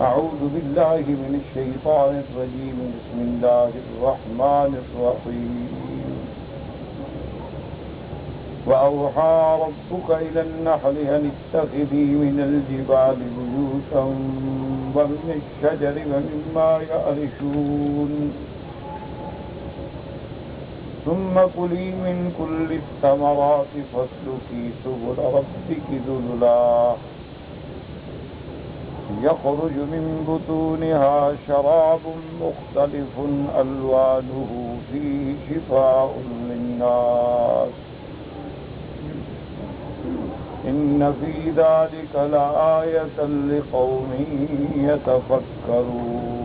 أعوذ بالله من الشيطان الرجيم بسم الله الرحمن الرحيم وأوحى ربك إلى النحل أن اتخذي من الجبال بيوتا ومن الشجر ومما يعرشون ثم كلي من كل الثمرات فاسلكي سبل ربك ذللا يخرج من بطونها شراب مختلف ألوانه فيه شفاء للناس إن في ذلك لآية لقوم يتفكرون.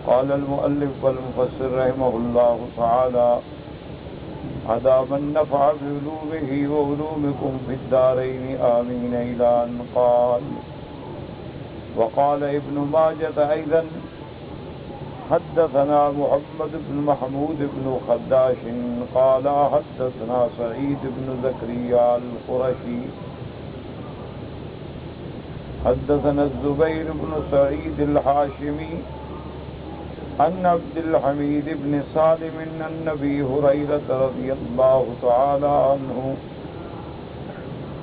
قال المؤلف والمفسر رحمه الله تعالى أدام النفع بعلومه وعلومكم في الدارين آمين إلى أن قال. وقال ابن ماجة أيضا حدثنا محمد بن محمود بن خداش قال حدثنا سعيد بن زكريا القرشي حدثنا الزبير بن سعيد الحاشمي عن عبد الحميد بن سالم عن أبي هريرة رضي الله تعالى عنه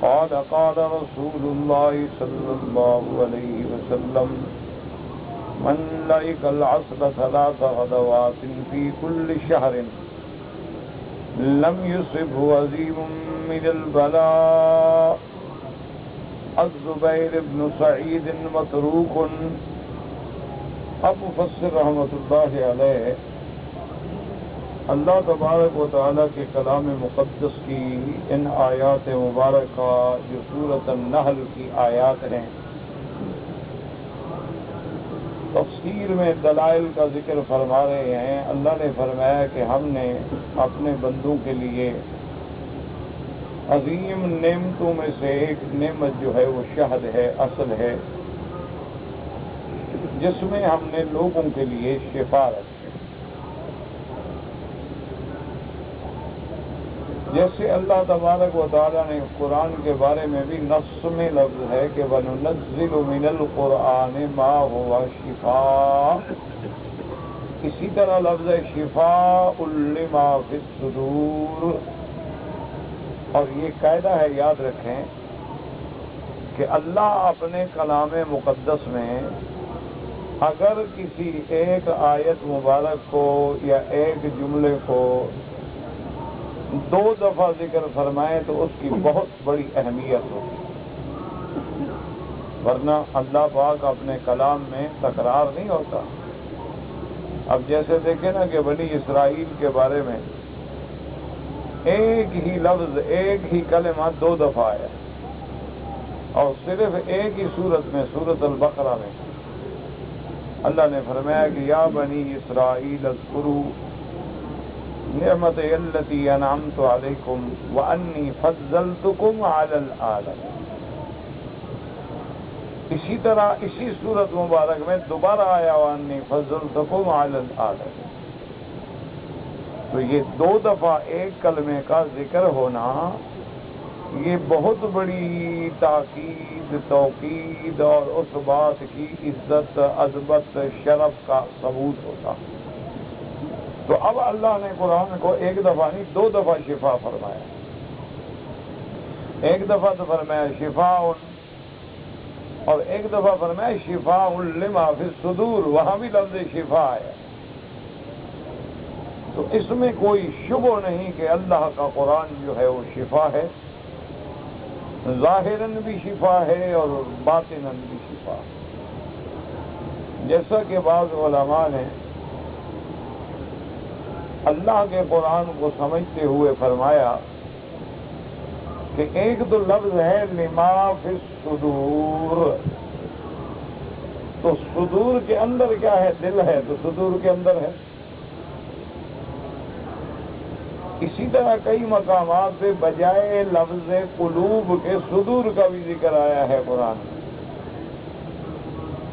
قال قال رسول الله صلى الله عليه وسلم من لعق العصر 3 غدوات في كل شهر لم يصبه عظيم من البلاء. الزبير بن سعید متروک. اب مفسر رحمۃ اللہ علیہ اللہ تبارک و تعالیٰ کے کلام مقدس کی ان آیات مبارکہ جو سورۃ النحل کی آیات ہیں، تفسیر میں دلائل کا ذکر فرما رہے ہیں. اللہ نے فرمایا کہ ہم نے اپنے بندوں کے لیے عظیم نعمتوں میں سے ایک نعمت جو ہے وہ شہد ہے، اصل ہے، جس میں ہم نے لوگوں کے لیے شفا رکھی. جیسے اللہ تبارک و تعالیٰ نے قرآن کے بارے میں بھی نص میں لفظ ہے کہ وَنُنَزِّلُ مِنَ الْقُرْآنِ مَا هُوَ شِفَاءٌ، اسی طرح لفظ شفاء لما فی الصدور. اور یہ قاعدہ ہے، یاد رکھیں کہ اللہ اپنے کلام مقدس میں اگر کسی ایک آیت مبارک کو یا ایک جملے کو 2 دفعہ ذکر فرمائے تو اس کی بہت بڑی اہمیت ہوتی، ورنہ اللہ پاک اپنے کلام میں تکرار نہیں ہوتا. اب جیسے دیکھیں نا کہ بنی اسرائیل کے بارے میں ایک ہی لفظ، ایک ہی کلمہ 2 دفعہ آیا، اور صرف ایک ہی صورت میں، سورۃ البقرہ میں اللہ نے فرمایا کہ یا بنی اسرائیل اذکروا نعمتی التی انعمت علیکم وانی فضلتکم علی العالمین. اسی طرح اسی سورت مبارک میں دوبارہ آیا وانی فضلتکم علی العالمین. تو یہ 2 دفعہ ایک کلمے کا ذکر ہونا یہ بہت بڑی تاکید، توقید اور اس بات کی عزت، عظمت، شرف کا ثبوت ہوتا. تو اب اللہ نے قرآن کو 1 دفعہ نہیں 2 دفعہ شفا فرمایا. 1 دفعہ تو فرمایا شفاء، اور 1 دفعہ فرمایا شفاء لما فی الصدور، وہاں بھی لفظ شفا ہے. تو اس میں کوئی شبہ نہیں کہ اللہ کا قرآن جو ہے وہ شفا ہے، ظاہراً بھی شفا ہے اور باطناً بھی شفا ہے. جیسا کہ بعض علماء نے اللہ کے قرآن کو سمجھتے ہوئے فرمایا کہ ایک تو لفظ ہے لما فی الصدور، تو صدور کے اندر کیا ہے؟ دل ہے، تو صدور کے اندر ہے. اسی طرح کئی مقامات پہ بجائے لفظ قلوب کے صدور کا بھی ذکر آیا ہے قرآن میں.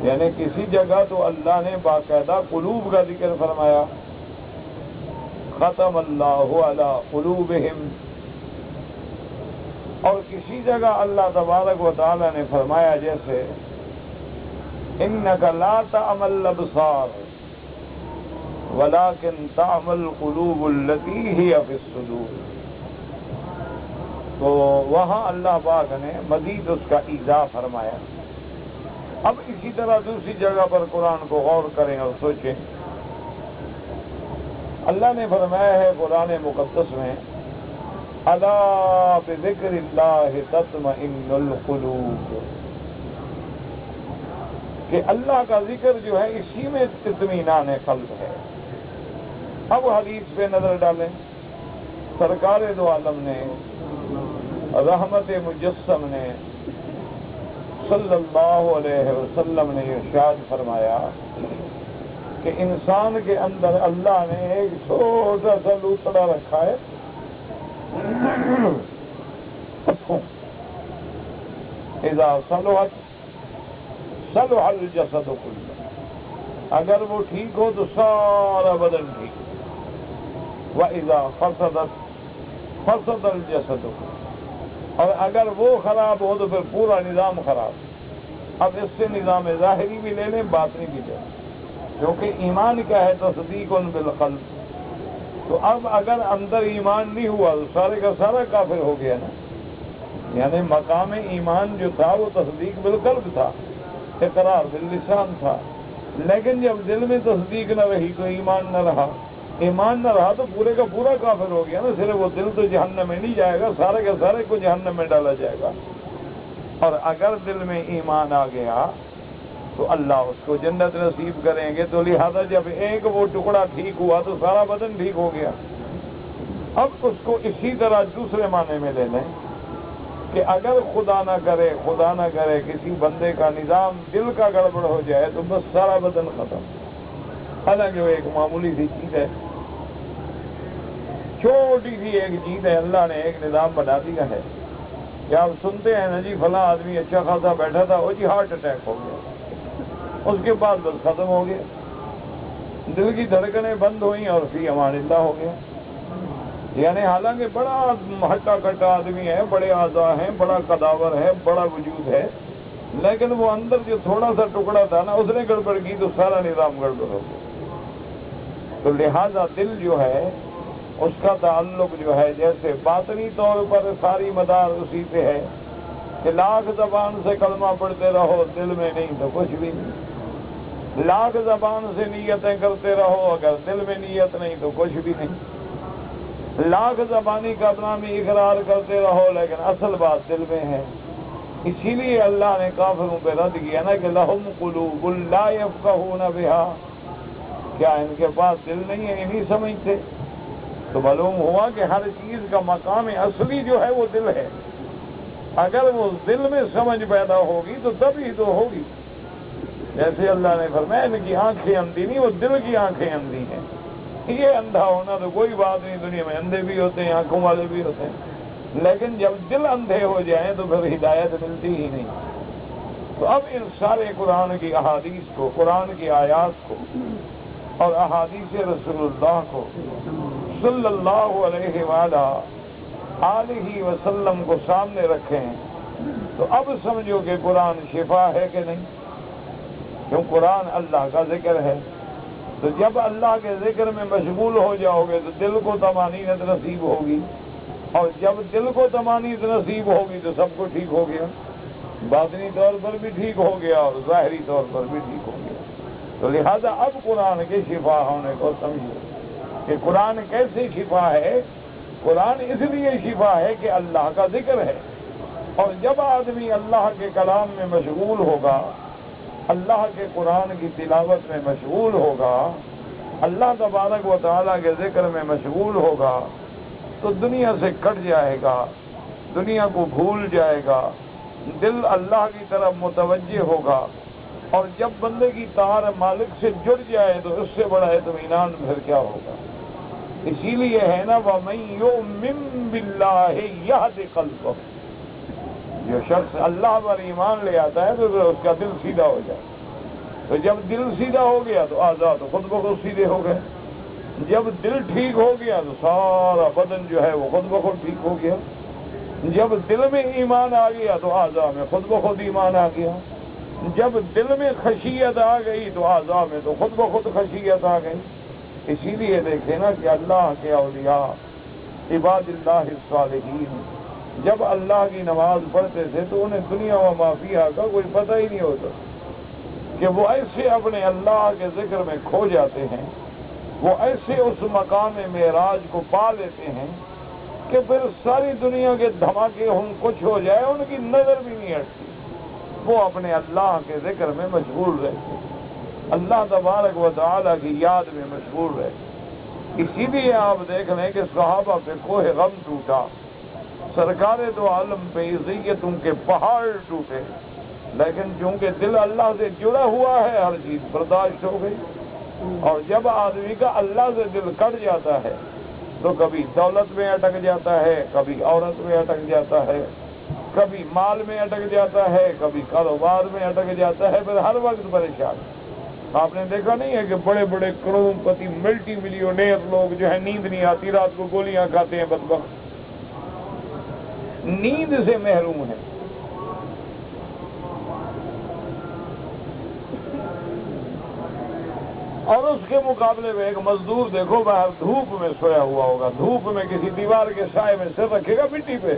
یعنی کسی جگہ تو اللہ نے باقاعدہ قلوب کا ذکر فرمایا، ختم اللہ علی قلوبہم، اور کسی جگہ اللہ تبارک و تعالی نے فرمایا جیسے اِنَّكَ لَا تَعْمَى الْأَبْصَارُ وَلَكِنْ تَعْمَى الْقُلُوبُ الَّتِي هِيَ فِي الصُّدُورِ، تو وہاں اللہ پاک نے مزید اس کا ایضاح فرمایا۔ اب اسی طرح دوسری جگہ پر قرآن کو غور کریں اور سوچیں۔ اللہ نے فرمایا ہے قرآن مقدس میں الا بذکر اللہ تطمئن القلوب، کہ اللہ کا ذکر جو ہے اسی میں اطمینان قلب ہے۔ اب حدیث پہ نظر ڈالیں، سرکار دو عالم نے رحمت مجسم نے صلی اللہ علیہ وسلم نے ارشاد فرمایا کہ انسان کے اندر اللہ نے ایک چھوٹا سا لوتڑا رکھا ہے، اذا صلحت صلح الجسد کلہ، اگر وہ ٹھیک ہو تو سارا بدن ٹھیک، وَإِذَا فَسَدَتْ فَسَدَ الْجَسَدُ، اور اگر وہ خراب ہو تو پھر پورا نظام خراب۔ اب اس سے نظام ظاہری بھی لے لیں، باطنی بھی لے لیں، کیونکہ ایمان کیا ہے؟ تصدیق بالقلب۔ تو اب اگر اندر ایمان نہیں ہوا تو سارے کا سارا کافر ہو گیا نا۔ یعنی مقام ایمان جو تھا وہ تصدیق بالقلب تھا، اقرار باللسان تھا، لیکن جب دل میں تصدیق نہ رہی تو ایمان نہ رہا، ایمان نہ رہا تو پورے کا پورا کافر ہو گیا نا۔ صرف وہ دل تو جہنم میں نہیں جائے گا، سارے کا سارے کو جہنم میں ڈالا جائے گا۔ اور اگر دل میں ایمان آ گیا تو اللہ اس کو جنت نصیب کریں گے۔ تو لہذا جب ایک وہ ٹکڑا ٹھیک ہوا تو سارا بدن ٹھیک ہو گیا۔ اب اس کو اسی طرح دوسرے معنی میں لے لیں کہ اگر خدا نہ کرے کسی بندے کا نظام دل کا گڑبڑ ہو جائے تو بس سارا بدن ختم۔ حالانکہ وہ ایک معمولی سی چیز ہے، چھوٹی سی ایک چیز ہے، اللہ نے ایک نظام بنا دیا ہے کہ آپ سنتے ہیں نا جی فلاں آدمی اچھا خاصا بیٹھا تھا، وہ جی ہارٹ اٹیک ہو گیا، اس کے بعد بس ختم ہو گیا، دل کی دھڑکنیں بند ہوئیں اور فی امان اللہ ہو گیا۔ یعنی حالانکہ بڑا ہٹا کٹا آدمی ہے، بڑے اعضاء ہیں، بڑا قداور ہے، بڑا وجود ہے، لیکن وہ اندر جو تھوڑا سا ٹکڑا تھا نا اس نے گڑبڑ کی تو سارا نظام گڑبڑ ہو گیا۔ تو لہذا دل جو ہے اس کا تعلق جو ہے جیسے باطنی طور پر ساری مدار اسی پہ ہے کہ لاکھ زبان سے کلمہ پڑھتے رہو دل میں نہیں تو کچھ بھی نہیں، لاکھ زبان سے نیتیں کرتے رہو اگر دل میں نیت نہیں تو کچھ بھی نہیں، لاکھ زبانی کا نامی اقرار کرتے رہو لیکن اصل بات دل میں ہے۔ اسی لیے اللہ نے کافروں پہ رد کیا نا کہ لہم قلوب لا یفقہون بہا، کیا ان کے پاس دل نہیں ہے، نہیں سمجھتے؟ تو معلوم ہوا کہ ہر چیز کا مقام اصلی جو ہے وہ دل ہے۔ اگر وہ دل میں سمجھ پیدا ہوگی تو تب ہی تو ہوگی۔ جیسے اللہ نے فرمایا ان کی آنکھیں اندھی نہیں، وہ دل کی آنکھیں اندھی ہیں۔ یہ اندھا ہونا تو کوئی بات نہیں، دنیا میں اندھے بھی ہوتے ہیں، آنکھوں والے بھی ہوتے ہیں، لیکن جب دل اندھے ہو جائیں تو پھر ہدایت ملتی ہی نہیں۔ تو اب ان سارے قرآن کی احادیث کو، قرآن کی آیات کو اور احادیث رسول اللہ کو صلی اللہ علیہ وآلہ وسلم کو سامنے رکھیں تو اب سمجھو کہ قرآن شفا ہے کہ نہیں، کیوں قرآن اللہ کا ذکر ہے۔ تو جب اللہ کے ذکر میں مشغول ہو جاؤ گے تو دل کو طمانینت نصیب ہوگی، اور جب دل کو طمانینت نصیب ہوگی تو سب کو ٹھیک ہو گیا، باطنی طور پر بھی ٹھیک ہو گیا اور ظاہری طور پر بھی ٹھیک ہو گیا۔ تو لہذا اب قرآن کے شفا ہونے کو سمجھو کہ قرآن کیسے شفا ہے۔ قرآن اس لیے شفا ہے کہ اللہ کا ذکر ہے، اور جب آدمی اللہ کے کلام میں مشغول ہوگا، اللہ کے قرآن کی تلاوت میں مشغول ہوگا، اللہ تبارک و تعالیٰ کے ذکر میں مشغول ہوگا تو دنیا سے کٹ جائے گا، دنیا کو بھول جائے گا، دل اللہ کی طرف متوجہ ہوگا، اور جب بندے کی تار مالک سے جڑ جائے تو اس سے بڑا اطمینان پھر کیا ہوگا۔ اسی لیے ہے نا وَمَن يُؤْمِن بِاللَّهِ يَهْدِ قَلْبَهُ، جو شخص اللہ پر ایمان لے آتا ہے تو پھر اس کا دل سیدھا ہو جائے۔ تو جب دل سیدھا ہو گیا تو اعضاء تو خود بخود سیدھے ہو گئے، جب دل ٹھیک ہو گیا تو سارا بدن جو ہے وہ خود بخود ٹھیک ہو گیا۔ جب دل میں ایمان آ گیا تو اعضاء میں خود بخود ایمان آ گیا، جب دل میں خشیت آ گئی تو اعضاء میں تو خود بخود خشیت آ گئی۔ اسی لیے دیکھیں نا کہ اللہ کے اولیاء عباد اللہ الصالحین جب اللہ کی نماز پڑھتے تھے تو انہیں دنیا و ما فیہا کا کوئی پتہ ہی نہیں ہوتا، کہ وہ ایسے اپنے اللہ کے ذکر میں کھو جاتے ہیں، وہ ایسے اس مقام معراج کو پا لیتے ہیں کہ پھر ساری دنیا کے دھماکے ہم کچھ ہو جائے ان کی نظر بھی نہیں ہٹتی، وہ اپنے اللہ کے ذکر میں مشغول رہتے، اللہ تبارک و تعالیٰ کی یاد میں مشغول رہتے۔ اسی لیے آپ دیکھ لیں کہ صحابہ پہ کوہ غم ٹوٹا، سرکار دو عالم پہ اذیتوں کے پہاڑ ٹوٹے، لیکن چونکہ دل اللہ سے جڑا ہوا ہے ہر چیز برداشت ہو گئی۔ اور جب آدمی کا اللہ سے دل کٹ جاتا ہے تو کبھی دولت میں اٹک جاتا ہے، کبھی عورت میں اٹک جاتا ہے، کبھی مال میں اٹک جاتا ہے، کبھی کاروبار میں اٹک جاتا ہے، پھر ہر وقت پریشان۔ آپ نے دیکھا نہیں ہے کہ بڑے بڑے کروڑ پتی ملٹی ملینئر لوگ جو ہے نیند نہیں آتی، رات کو گولیاں کھاتے ہیں، بدبخت نیند سے محروم ہے۔ اور اس کے مقابلے میں ایک مزدور دیکھو باہر دھوپ میں سویا ہوا ہوگا، دھوپ میں کسی دیوار کے سائے میں سر رکھے گا مٹی پہ،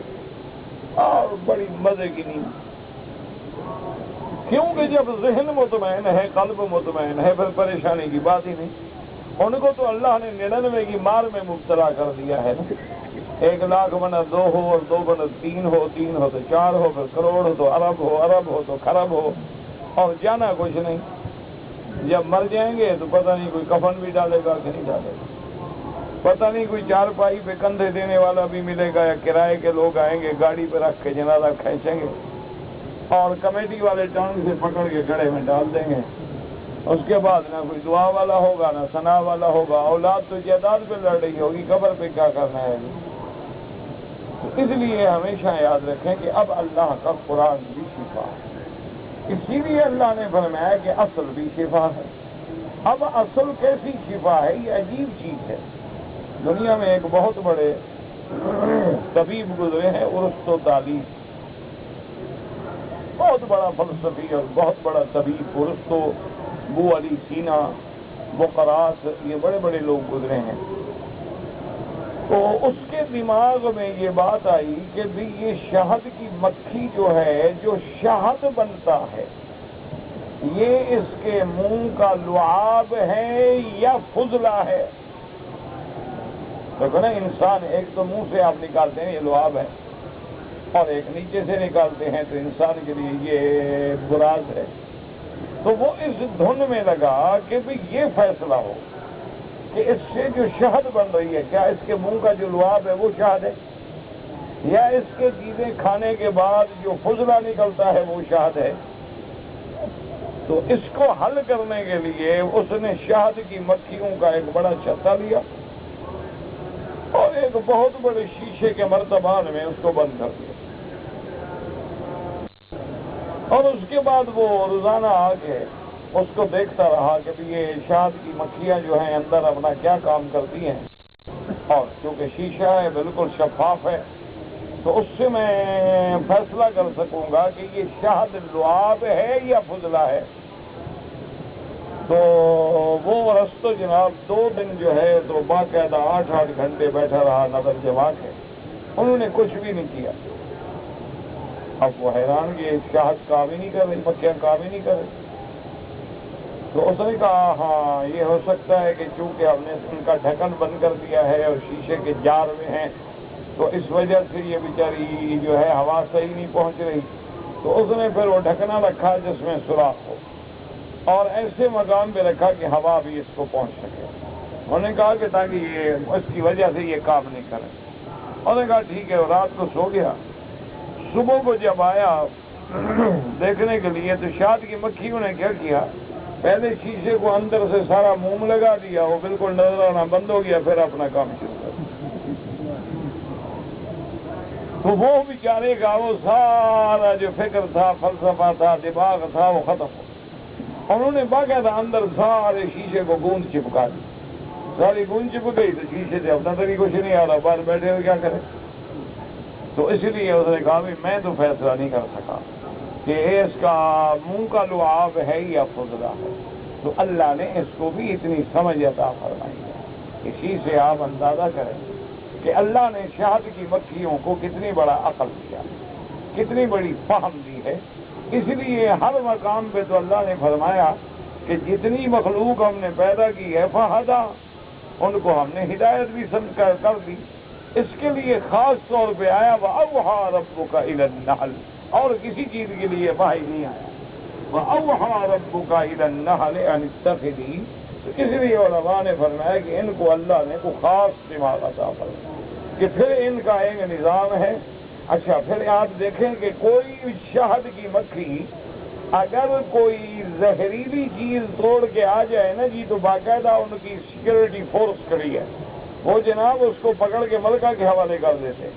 اور بڑی مزے کی نیند، کیونکہ جب ذہن مطمئن ہے، قلب مطمئن ہے، پھر پریشانی کی بات ہی نہیں۔ ان کو تو اللہ نے 99 کی مار میں مبتلا کر دیا ہے نا، 1,00,000 بنا 2 ہو اور 2 بنا 3 ہو، 3 ہو تو 4 ہو، پھر کروڑ ہو تو ارب ہو، ارب ہو تو خرب ہو، اور جانا کچھ نہیں۔ جب مر جائیں گے تو پتہ نہیں کوئی کفن بھی ڈالے گا کہ نہیں ڈالے گا، پتہ نہیں کوئی چارپائی پہ کندھے دینے والا بھی ملے گا، یا کرائے کے لوگ آئیں گے گاڑی پہ رکھ کے جنازہ کھینچیں گے اور کمیٹی والے ٹانگ سے پکڑ کے گڑھے میں ڈال دیں گے۔ اس کے بعد نہ کوئی دعا والا ہوگا نہ ثنا والا ہوگا، اولاد تو جائیداد پہ لڑ رہی ہوگی، قبر پہ کیا کرنا ہے۔ اس لیے ہمیشہ یاد رکھیں کہ اب اللہ کا قرآن بھی شفا ہے، اسی لیے اللہ نے فرمایا کہ اصل بھی شفا ہے۔ اب اصل کیسی شفا ہے؟ یہ عجیب چیز ہے۔ دنیا میں ایک بہت بڑے طبیب گزرے ہیں، ارسطو طالیس، بہت بڑا فلسفی اور بہت بڑا طبیب ارسطو، ابو علی سینا، بقراس، یہ بڑے بڑے لوگ گزرے ہیں۔ تو اس کے دماغ میں یہ بات آئی کہ بھی یہ شہد کی مکھی جو ہے، جو شہد بنتا ہے، یہ اس کے منہ کا لعاب ہے یا فضلہ ہے؟ دیکھو نا، انسان ایک تو منہ سے آپ نکالتے ہیں یہ لعاب ہے، اور ایک نیچے سے نکالتے ہیں، تو انسان کے لیے یہ براز ہے۔ تو وہ اس دھن میں لگا کہ بھی یہ فیصلہ ہو کہ اس سے جو شہد بن رہی ہے، کیا اس کے منہ کا جو لعاب ہے وہ شہد ہے، یا اس کے چیزیں کھانے کے بعد جو فضلہ نکلتا ہے وہ شہد ہے؟ تو اس کو حل کرنے کے لیے اس نے شہد کی مکھیوں کا ایک بڑا چھتا لیا اور ایک بہت بڑے شیشے کے مرتبان میں اس کو بند کر دیا، اور اس کے بعد وہ روزانہ آ کے اس کو دیکھتا رہا کہ یہ شہد کی مکھیاں جو ہیں اندر اپنا کیا کام کرتی ہیں، اور کیونکہ شیشہ ہے بالکل شفاف ہے تو اس سے میں فیصلہ کر سکوں گا کہ یہ شہد لعاب ہے یا فضلہ ہے۔ تو وہ ارسطو جناب 2 دن جو ہے تو باقاعدہ 8-8 گھنٹے بیٹھا رہا نظر جما کے، انہوں نے کچھ بھی نہیں کیا۔ اب وہ حیران کہ شہد کام ہی نہیں کر رہی، مکھیاں کام ہی نہیں کر رہی۔ تو اس نے کہا ہاں یہ ہو سکتا ہے کہ چونکہ ہم نے ان کا ڈھکن بند کر دیا ہے اور شیشے کے جار میں ہیں تو اس وجہ سے یہ بیچاری جو ہے ہوا صحیح نہیں پہنچ رہی۔ تو اس نے پھر وہ ڈھکنا رکھا جس میں سوراخ ہو، اور ایسے مقام پہ رکھا کہ ہوا بھی اس کو پہنچ سکے۔ انہوں نے کہا کہ تاکہ یہ اس کی وجہ سے یہ کام نہیں کرے۔ انہوں نے کہا ٹھیک ہے، رات کو سو گیا۔ صبح کو جب آیا دیکھنے کے لیے تو شہد کی مکھیوں نے کیا کیا، پہلے شیشے کو اندر سے سارا موم لگا دیا، وہ بالکل نظر آنا بند ہو گیا، پھر اپنا کام شروع کر دیا۔ تو وہ بیچارے کا وہ سارا جو فکر تھا، فلسفہ تھا، دماغ تھا، وہ ختم ہو گیا۔ انہوں نے باقاعدہ اندر سارے شیشے کو گوند چپکا دی، ساری گوند چپک گئی تو شیشے سے اپنا تری کچھ نہیں آ رہا، باہر بیٹھے ہوئے کیا کرے۔ تو اس لیے اس نے کہا بھی میں تو فیصلہ نہیں کر سکا کہ اس کا منہ کا لعاب ہے یا خضرا ہے. تو اللہ نے اس کو بھی اتنی سمجھ عطا فرمائی ہے. اسی سے آپ اندازہ کریں کہ اللہ نے شہد کی مکھیوں کو کتنی بڑا عقل دیا، کتنی بڑی فہم دی ہے. اس لیے ہر مقام پہ تو اللہ نے فرمایا کہ جتنی مخلوق ہم نے پیدا کی ہے فہدا، ان کو ہم نے ہدایت بھی سمجھ کر دی. اس کے لیے خاص طور پہ آیا وَأَوْحَىٰ رَبُّكَ إِلَى النَّحْلِ، اور کسی چیز کے لیے وحی نہیں آیا. وَأَوْحَىٰ رَبُّكَ إِلَى النَّحْلِ أَنِ اتَّخِذِي، تو اس لیے علماء نے فرمایا کہ ان کو اللہ نے کوئی خاص دماغ عطا فرمایا کہ پھر ان کا ایک نظام ہے. اچھا پھر آپ دیکھیں کہ کوئی شہد کی مکھی اگر کوئی زہریلی چیز توڑ کے آ جائے نا جی، تو باقاعدہ ان کی سیکورٹی فورس کھڑی ہے، وہ جناب اس کو پکڑ کے ملکہ کے حوالے کر دیتے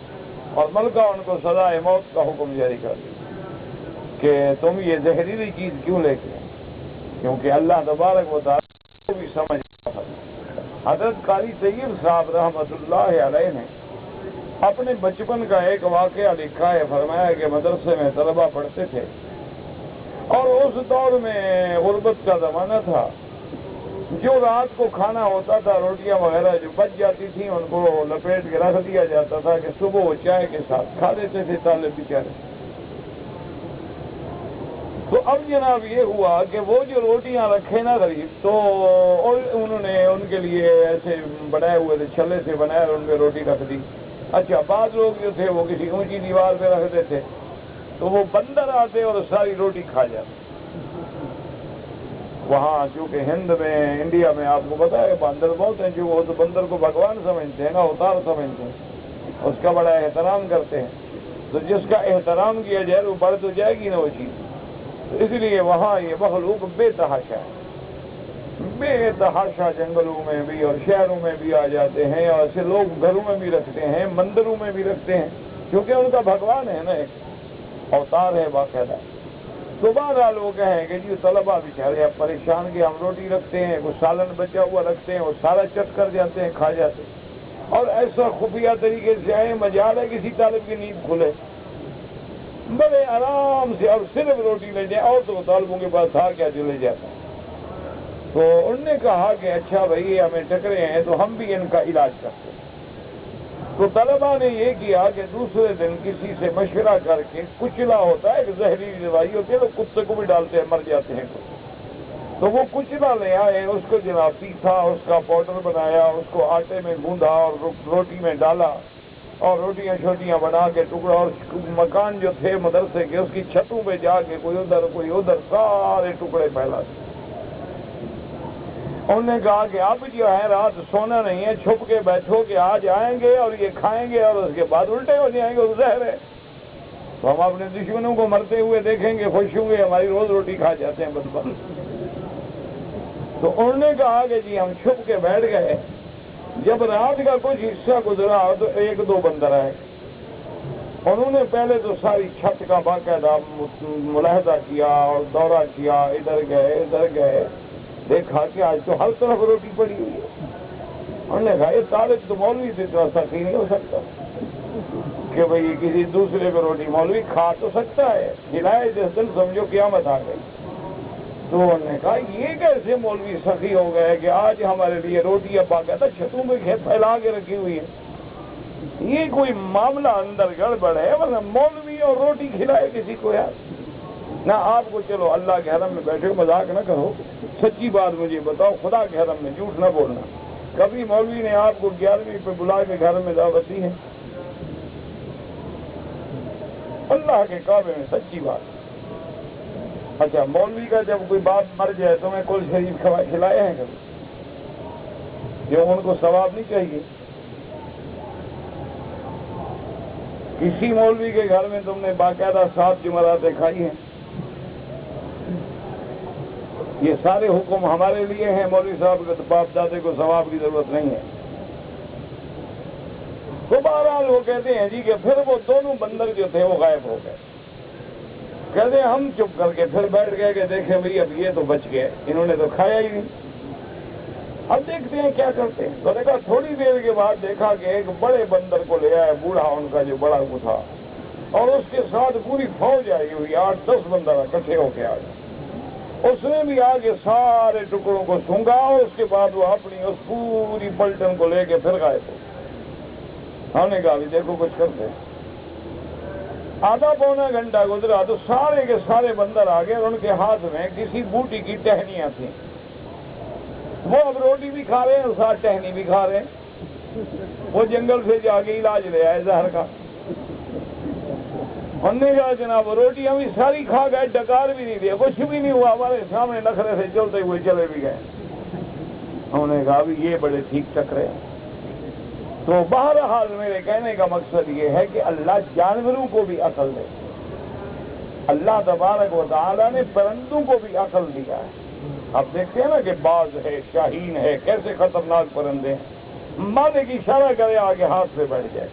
اور ملکہ ان کو سزائے موت کا حکم جاری کر دیتے کہ تم یہ زہریلی چیز کیوں لے کے آئے. کیونکہ اللہ تبارک و تعالیٰ کو بھی سمجھ. حضرت قاری طیب صاحب رحمۃ اللہ علیہ نے اپنے بچپن کا ایک واقعہ لکھا ہے. فرمایا کہ مدرسے میں طلبہ پڑھتے تھے اور اس دور میں غربت کا زمانہ تھا. جو رات کو کھانا ہوتا تھا، روٹیاں وغیرہ جو بچ جاتی تھیں، ان کو لپیٹ کے رکھ دیا جاتا تھا کہ صبح وہ چائے کے ساتھ کھا لیتے تھے طالب بیچارے. تو اب جناب یہ ہوا کہ وہ جو روٹیاں رکھے نا غریب، تو انہوں نے ان کے لیے ایسے بنائے ہوئے تھے، چھلے سے بنائے اور ان پہ روٹی رکھ دی. اچھا بعض لوگ جو تھے وہ کسی اونچی دیوار پہ رکھتے تھے، تو وہ بندر آتے اور ساری روٹی کھا جاتے. وہاں چونکہ ہند میں، انڈیا میں آپ کو پتا ہے بندر بہت ہیں، جو وہ تو بندر کو بھگوان سمجھتے ہیں نا، اوتار سمجھتے ہیں، اس کا بڑا احترام کرتے ہیں. تو جس کا احترام کیا جائے وہ بڑھ تو جائے گی نا وہ چیز. تو اس لیے وہاں یہ مخلوق بے تحاشا ہے، بے تحاشا جنگلوں میں بھی اور شہروں میں بھی آ جاتے ہیں، اور ایسے لوگ گھروں میں بھی رکھتے ہیں، مندروں میں بھی رکھتے ہیں، کیونکہ ان کا بھگوان ہے نا، ایک اوتار ہے باقاعدہ. تو بہرحال وہ کہیں کہ جی طلبہ بیچارے اب پریشان کہ ہم روٹی رکھتے ہیں، کچھ سالن بچا ہوا رکھتے ہیں، وہ سارا چٹ کر جاتے ہیں، کھا جاتے ہیں. اور ایسا خفیہ طریقے سے آئے، مجال ہے کسی طالب کی نیند کھلے، بڑے آرام سے اور صرف روٹی لے جائیں، اور تو طالبوں کے پاس تھا کیا جو لے جاتا. تو انہوں نے کہا کہ اچھا بھائی ہمیں ٹکرے ہیں تو ہم بھی ان کا علاج کرتے ہیں. تو طلبا نے یہ کیا کہ دوسرے دن کسی سے مشورہ کر کے، کچلا ہوتا ہے، ایک زہریلی دوائی ہوتی ہے، تو کتے کو بھی ڈالتے ہیں، مر جاتے ہیں. تو وہ کچلا لے آئے، اس کو جناب پیسا، اس کا پاؤڈر بنایا، اس کو آٹے میں گوندھا اور روٹی میں ڈالا اور روٹیاں چھوٹیاں بنا کے ٹکڑا، اور مکان جو تھے مدرسے کے اس کی چھتوں پہ جا کے کوئی ادھر سارے ٹکڑے پھیلا دیے. انہوں نے کہا کہ اب جو ہے رات سونا نہیں ہے، چھپ کے بیٹھو کہ آج آئیں گے اور یہ کھائیں گے اور اس کے بعد الٹے ہو جائیں گے، وہ زہر ہے. تو ہم اپنے دشمنوں کو مرتے ہوئے دیکھیں گے، خوش ہوں گے، ہماری روز روٹی کھا جاتے ہیں بدبخت. تو انہوں نے کہا کہ جی ہم چھپ کے بیٹھ گئے. جب رات کا کچھ حصہ گزرا تو ایک دو بندر آئے. انہوں نے پہلے تو ساری چھت کا باقاعدہ ملاحظہ کیا اور دورہ کیا، ادھر گئے، دیکھا کہ آج تو ہر طرف روٹی پڑی ہوئی ہے. انہوں نے کہا یہ طالب تو مولوی سے تو ایسا نہیں ہو سکتا کہ بھئی کسی دوسرے کو روٹی، مولوی کھا تو سکتا ہے، کھلائے جس دن سمجھو قیامت آ گئی. تو انہوں نے کہا یہ کیسے مولوی سخی ہو گئے کہ آج ہمارے لیے روٹی اب باقاعدہ چھتوں میں پھیلا کے رکھی ہوئی ہے. یہ کوئی معاملہ اندر گڑبڑ ہے، ورنہ مولوی اور روٹی کھلائے کسی کو یار. نہ آپ کو چلو اللہ کے حرم میں بیٹھے ہو، مذاق نہ کرو، سچی بات مجھے بتاؤ، خدا کے حرم میں جھوٹ نہ بولنا. کبھی مولوی نے آپ کو 11ویں پہ بلا کے گھر میں دعوت دی ہے؟ اللہ کے کعبے میں سچی بات. اچھا مولوی کا جب کوئی باپ مر جائے تو میں کل شریف کھلائے ہیں کبھی؟ جو ان کو ثواب نہیں چاہیے؟ کسی مولوی کے گھر میں تم نے باقاعدہ 7 جمعراتیں کھائی ہیں؟ یہ سارے حکم ہمارے لیے ہیں، مولوی صاحب کے باپ دادے کو ثواب کی ضرورت نہیں ہے. تو بہرحال وہ کہتے ہیں جی کہ پھر وہ دونوں بندر جو تھے وہ غائب ہو گئے. کہتے ہیں ہم چپ کر کے پھر بیٹھ گئے کہ دیکھیں بھئی اب یہ تو بچ گئے، انہوں نے تو کھایا ہی نہیں. اب دیکھتے ہیں کیا کرتے ہیں. تو دیکھا تھوڑی دیر کے بعد دیکھا کہ ایک بڑے بندر کو لے آئے, بوڑھا ان کا جو بڑا وہ تھا, اور اس کے ساتھ پوری فوج آئی ہوئی, 8-10 بندر اکٹھے ہو کے آ گئے. اس نے بھی آگے سارے ٹکڑوں کو سونگا, اور اس کے بعد وہ اپنی اس پوری پلٹن کو لے کے پھر گئے تھے. ہم نے کہا بھی دیکھو کچھ کرتے. آدھا پونا گھنٹہ گزرا تو سارے کے سارے بندر آ گئے, اور ان کے ہاتھ میں کسی بوٹی کی ٹہنیاں تھیں. وہ اب روٹی بھی کھا رہے ہیں اور ساتھ ٹہنی بھی کھا رہے ہیں. وہ جنگل سے جا کے علاج لے آئے زہر کا. ہم نے کہا جناب روٹی ہم ساری کھا گئے, ڈکار بھی نہیں دیا, کچھ بھی نہیں ہوا, ہمارے سامنے نخرے سے چلتے ہوئے چلے بھی گئے. ہم نے کہا بھی یہ بڑے ٹھیک ٹکرے ہیں. تو بہرحال میرے کہنے کا مقصد یہ ہے کہ اللہ جانوروں کو بھی عقل دے. اللہ تبارک و تعالیٰ نے پرندوں کو بھی عقل دیا ہے. آپ دیکھتے ہیں نا کہ باز ہے, شاہین ہے, کیسے خطرناک پرندے ہیں. مالک اشارہ کرے آگے ہاتھ پہ بیٹھ جائے,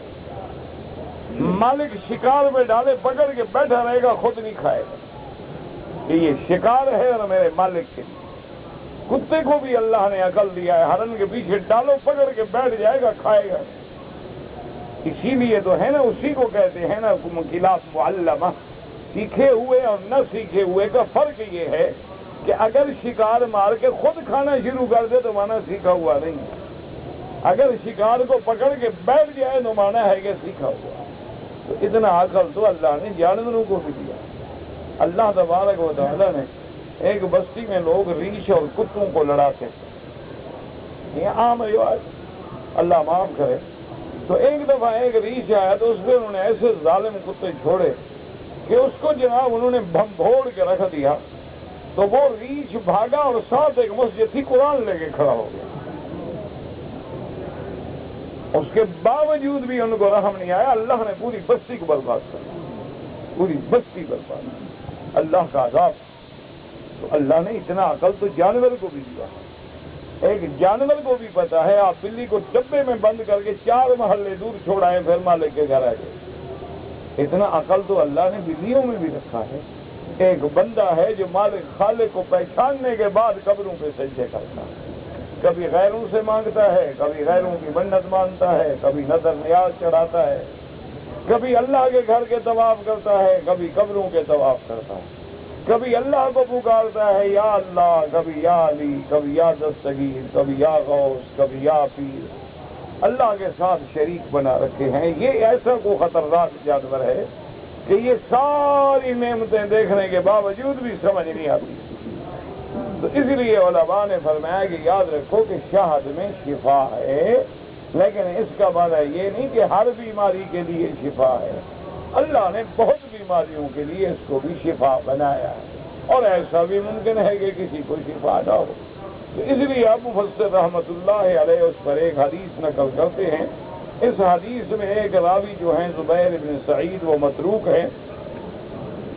مالک شکار میں ڈالے پکڑ کے بیٹھا رہے گا, خود نہیں کھائے گا. کہ یہ شکار ہے اور میرے مالک کے لیے. کتے کو بھی اللہ نے عقل دیا ہے, ہرن کے پیچھے ڈالو پکڑ کے بیٹھ جائے گا, کھائے گا. اسی لیے تو ہے نا, اسی کو کہتے ہیں نا خلاف معلمہ. سیکھے ہوئے اور نہ سیکھے ہوئے کا فرق یہ ہے کہ اگر شکار مار کے خود کھانا شروع کر دے تو مانا سیکھا ہوا نہیں. اگر شکار کو پکڑ کے بیٹھ جائے تو مانا ہے کہ سیکھا ہوا. تو اتنا عقل تو اللہ نے جانوروں کو بھی دیا. اللہ تبارک و تعالیٰ نے ایک بستی میں لوگ ریچھ اور کتوں کو لڑاتے تھے, یہ عام رواج, اللہ معاف کرے. تو ایک دفعہ ایک ریچھ آیا تو اس پہ انہوں نے ایسے ظالم کتے چھوڑے کہ اس کو جناب انہوں نے بھمبھوڑ کے رکھ دیا. تو وہ ریچھ بھاگا اور ساتھ ایک مسجد تھی, قرآن لے کے کھڑا ہو گیا. اس کے باوجود بھی ان کو رحم نہیں آیا. اللہ نے پوری بستی کو برباد کر دیا, پوری بستی برباد. اللہ کا عذاب. تو اللہ نے اتنا عقل تو جانور کو بھی دیا. ایک جانور کو بھی پتا ہے, آپ بلی کو ڈبے میں بند کر کے 4 محلے دور چھوڑائیں پھر مالک کے گھر آ گئے. اتنا عقل تو اللہ نے بلیوں میں بھی رکھا ہے. ایک بندہ ہے جو مالک خالق کو پہچاننے کے بعد قبروں پہ سجدے کرتا ہے, کبھی غیروں سے مانگتا ہے, کبھی غیروں کی منت مانتا ہے, کبھی نظر نیاز چڑھاتا ہے, کبھی اللہ کے گھر کے طواف کرتا ہے, کبھی قبروں کے طواف کرتا ہے, کبھی اللہ کو پکارتا ہے یا اللہ, کبھی یا علی, کبھی یا دستگیر, کبھی یا غوث, کبھی یا پیر. اللہ کے ساتھ شریک بنا رکھے ہیں. یہ ایسا کو خطرناک جانور ہے کہ یہ ساری نعمتیں دیکھنے کے باوجود بھی سمجھ نہیں آتی. تو اس لیے علماء نے فرمایا کہ یاد رکھو کہ شہد میں شفا ہے, لیکن اس کا معنی یہ نہیں کہ ہر بیماری کے لیے شفا ہے. اللہ نے بہت بیماریوں کے لیے اس کو بھی شفا بنایا ہے, اور ایسا بھی ممکن ہے کہ کسی کو شفا نہ ہو. تو اس لیے ابو مفسر رحمۃ اللہ علیہ اس پر ایک حدیث نقل کرتے ہیں. اس حدیث میں ایک راوی جو ہیں زبیر بن سعید, وہ متروک ہیں,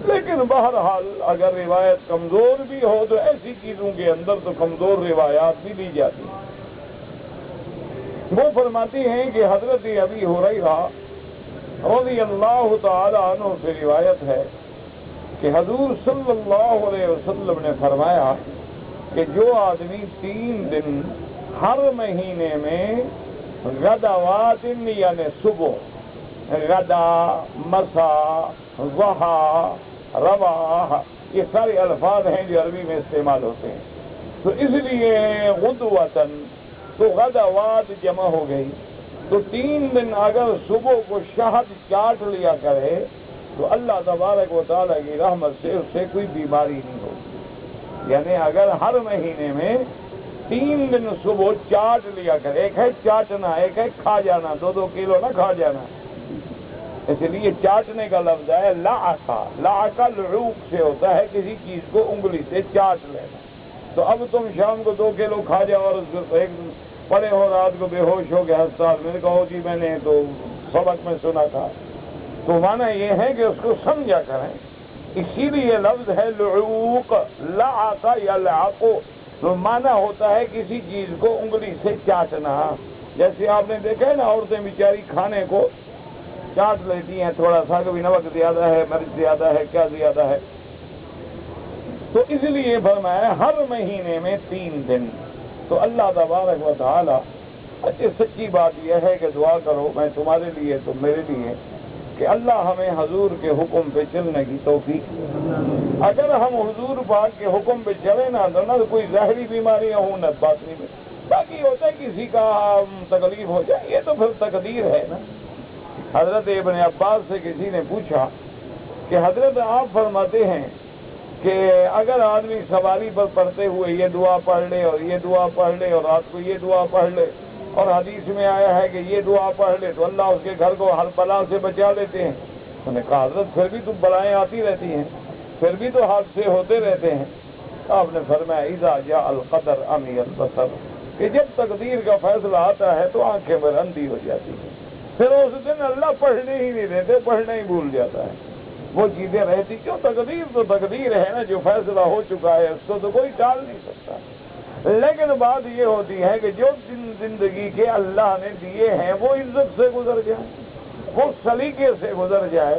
لیکن بہرحال اگر روایت کمزور بھی ہو تو ایسی چیزوں کے اندر تو کمزور روایات بھی لی جاتی ہیں. وہ فرماتی ہیں کہ حضرت ابی ہریرہ رضی اللہ تعالی عنہ سے روایت ہے کہ حضور صلی اللہ علیہ وسلم نے فرمایا کہ جو آدمی 3 دن ہر مہینے میں غدوات یعنی صبح, غدا, مسا, ضحیٰ, رواح, یہ سارے الفاظ ہیں جو عربی میں استعمال ہوتے ہیں. تو اس لیے غدوتن تو غدوات جمع ہو گئی. تو 3 دن اگر صبح کو شہد چاٹ لیا کرے تو اللہ تبارک و تعالیٰ کی رحمت سے اس سے کوئی بیماری نہیں ہوگی. یعنی اگر ہر مہینے میں 3 دن صبح چاٹ لیا کرے, ایک ہے چاٹنا, ایک ہے کھا جانا, 2-2 کلو نہ کھا جانا, اس لیے چاٹنے کا لفظ ہے لعقا. لعقا لعوق سے ہوتا ہے کسی چیز کو انگلی سے چاٹ لینا. تو اب تم شام کو 2 کلو کھا جاؤ اور ایک پڑے ہو رات کو بے ہوش ہو کے ہسپتال میں, کہو جی میں نے تو سبق میں سنا تھا. تو معنی یہ ہے کہ اس کو سمجھا کریں. اسی لیے لفظ ہے لعوق, لعق یا لعقو, تو معنی ہوتا ہے کسی چیز کو انگلی سے چاٹنا. جیسے آپ نے دیکھا ہے نا, عورتیں بیچاری کھانے کو چاٹ لیتی ہیں تھوڑا سا, کبھی نمک زیادہ ہے, مرچ زیادہ ہے, کیا زیادہ ہے. تو اس لیے فرمایا ہر مہینے میں 3 دن. تو اللہ تبارک و تعالی اچھی سچی بات یہ ہے کہ دعا کرو، میں تمہارے لیے تم میرے لیے، کہ اللہ ہمیں حضور کے حکم پہ چلنے کی توفیق دے۔ اگر ہم حضور پاک کے حکم پہ چلے نہ تو کوئی ظاہری بیماریاں ہوں نہ باطنی میں، باقی ہوتا ہے کسی کا تکلیف ہو جائے، یہ تو پھر تقدیر ہے نا۔ حضرت ابن عباس سے کسی نے پوچھا کہ حضرت آپ فرماتے ہیں کہ اگر آدمی سواری پر پڑھتے ہوئے یہ دعا پڑھ لے اور یہ دعا پڑھ لے اور رات کو یہ دعا پڑھ لے، اور حدیث میں آیا ہے کہ یہ دعا پڑھ لے تو اللہ اس کے گھر کو ہر بلا سے بچا لیتے ہیں۔ انہوں نے کہا حضرت پھر بھی تو بلائیں آتی رہتی ہیں، پھر بھی تو حادثے ہوتے رہتے ہیں۔ آپ نے فرمایا اذا جاء القدر عمی البصر، کہ جب تقدیر کا فیصلہ آتا ہے تو آنکھیں بلندی ہو جاتی ہیں، پھر اس دن اللہ پڑھنے ہی نہیں دیتے، پڑھنا ہی بھول جاتا ہے، وہ چیزیں رہتی کیوں؟ تقدیر تو تقدیر ہے نا، جو فیصلہ ہو چکا ہے اس کو تو کوئی ٹال نہیں سکتا۔ لیکن بات یہ ہوتی ہے کہ جو زندگی کے اللہ نے دیے ہیں وہ عزت سے گزر جائے، وہ سلیقے سے گزر جائے۔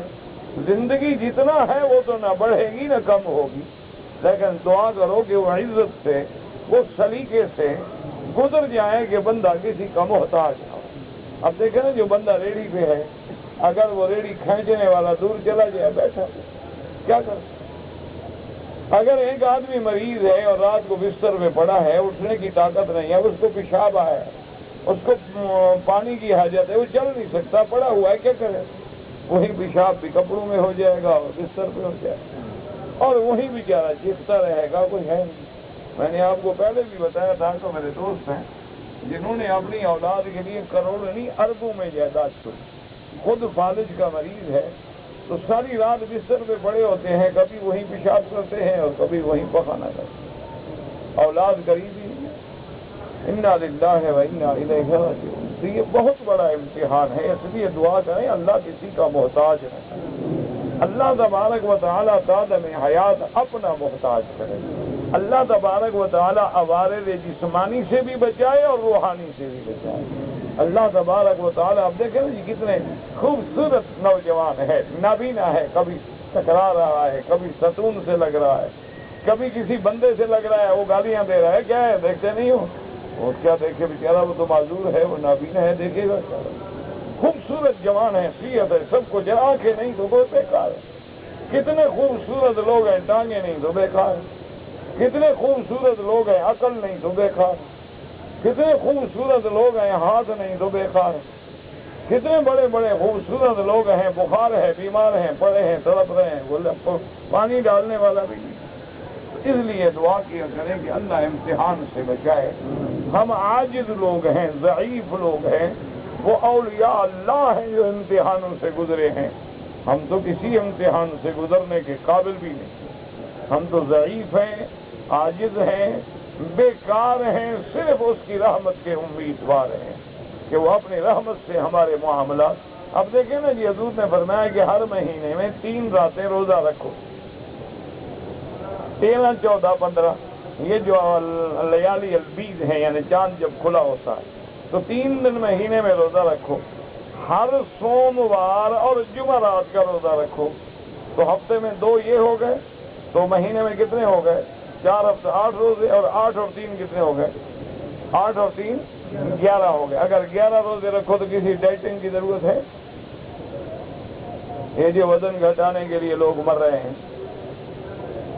زندگی جتنا ہے وہ تو نہ بڑھے گی نہ کم ہوگی، لیکن دعا کرو کہ وہ عزت سے، وہ سلیقے سے گزر جائے کہ بندہ کسی کا محتاج نہ ہو۔ اب دیکھیں نا، جو بندہ ریڑھی پہ ہے، اگر وہ ریڑھی کھینچنے والا دور چلا جائے بیٹھا کیا کر؟ اگر ایک آدمی مریض ہے اور رات کو بستر میں پڑا ہے، اٹھنے کی طاقت نہیں ہے، اس کو پیشاب آیا ہے، اس کو پانی کی حاجت ہے، وہ چل نہیں سکتا، پڑا ہوا ہے، کیا کرے؟ وہی پیشاب بھی کپڑوں میں ہو جائے گا اور بستر پہ ہو جائے گا، اور وہی بیچارہ چیختا رہے گا، کوئی ہے نہیں۔ میں نے آپ کو پہلے بھی بتایا تھا کہ میرے دوست ہیں جنہوں نے اپنی اولاد کے لیے کروڑوں نہیں اربوں میں جائیداد چھوڑی، خود فالج کا مریض ہے تو ساری رات بستر پہ پڑے ہوتے ہیں، کبھی وہیں پیشاب کرتے ہیں اور کبھی وہیں پخانا کرتے ہیں، اولاد قریب ہی نہیں ہے۔ انا للہ و انا الیہ راجعون۔ تو یہ بہت بڑا امتحان ہے، اس لیے دعا کریں اللہ کسی کا محتاج نہ کرے، اللہ تبارک و تعالیٰ تعدم حیات اپنا محتاج کرے، اللہ تبارک و تعالیٰ عوارض جسمانی سے بھی بچائے اور روحانی سے بھی بچائے۔ اللہ تبارک و تعالیٰ، اب دیکھیں جی کتنے خوبصورت نوجوان ہے، نابینا ہے، کبھی ٹکرا رہا ہے، کبھی ستون سے لگ رہا ہے، کبھی کسی بندے سے لگ رہا ہے، وہ گالیاں دے رہا ہے، کیا ہے دیکھتے نہیں ہو؟ وہ کیا دیکھے بیچارہ، وہ تو معذور ہے، وہ نابینا ہے، دیکھے گا کیا؟ خوبصورت جوان ہے، صحت ہے، سب کچھ ہے، آنکھیں نہیں تو بہت بیکار ہے۔ کتنے خوبصورت لوگ ہیں، ٹانگیں نہیں تو بیکار ہے۔ کتنے خوبصورت لوگ ہیں، عقل نہیں تو بیکار۔ کتنے خوبصورت لوگ ہیں، ہاتھ نہیں تو بیکار۔ کتنے بڑے بڑے خوبصورت لوگ ہیں، بخار ہے، بیمار ہیں، پڑے ہیں، تڑپ رہے ہیں، وہ پانی ڈالنے والا بھی نہیں۔ اس لیے دعا کیا کریں کہ اللہ امتحان سے بچائے۔ ہم عاجز لوگ ہیں، ضعیف لوگ ہیں، وہ اولیاء اللہ ہیں جو امتحانوں سے گزرے ہیں، ہم تو کسی امتحان سے گزرنے کے قابل بھی نہیں، ہم تو ضعیف ہیں، عاجز ہیں، بیکار ہیں، صرف اس کی رحمت کے امیدوار ہیں کہ وہ اپنی رحمت سے ہمارے معاملات۔ اب دیکھیں نا جی، حضور نے فرمایا کہ ہر مہینے میں 3 راتیں روزہ رکھو، 13، 14، 15، یہ جو لیالی البید ہیں، یعنی چاند جب کھلا ہوتا ہے تو 3 دن مہینے میں روزہ رکھو، ہر سوموار اور جمعرات کا روزہ رکھو، تو ہفتے میں 2 یہ ہو گئے، تو مہینے میں کتنے ہو گئے؟ 4 ہفتے 8 روزے، اور 8 اور 3 کتنے ہو گئے؟ 8 اور 3 11 ہو گئے۔ اگر 11 روزے رکھو تو کسی ڈائٹنگ کی ضرورت ہے؟ یہ جو وزن گھٹانے کے لیے لوگ مر رہے ہیں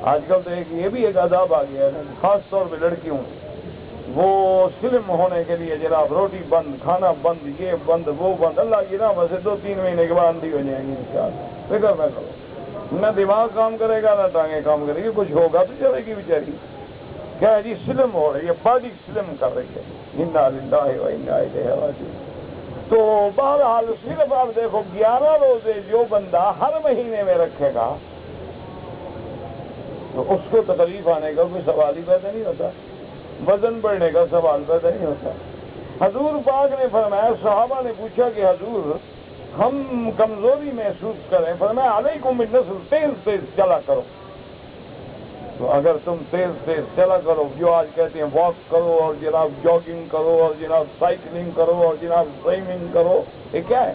آج کل، تو یہ بھی ایک عذاب آ گیا ہے، خاص طور پہ لڑکیوں، وہ سلم ہونے کے لیے جناب روٹی بند، کھانا بند، یہ بند، وہ بند، اللہ کی رحمت سے 2-3 مہینے کے بعد اندھی ہو جائیں گی انشاءاللہ، فکر نہ کرو، نہ دماغ کام کرے گا نہ ٹانگیں کام کرے گی، کچھ ہوگا تو چلے گی بیچاری، کیا ہے جی سلم ہو رہی ہے، باڈی سلم کر رہی ہے، انا للہ و انا الیہ راجعون۔ تو بہرحال صرف آپ دیکھو 11 روزے جو بندہ ہر مہینے میں رکھے گا تو اس کو تکلیف آنے کا کوئی سوال ہی پیدا نہیں ہوتا، وزن بڑھنے کا سوال پیدا نہیں ہوتا۔ حضور پاک نے فرمایا، صحابہ نے پوچھا کہ حضور ہم کمزوری محسوس کریں، فرمایا علیکم بالنسل، تیز تیز چلا کرو۔ تو اگر تم تیز تیز چلا کرو، جو آج کہتے ہیں واک کرو اور جناب جاگنگ کرو اور جناب سائیکلنگ کرو اور جناب سوئمنگ کرو، یہ کیا ہے؟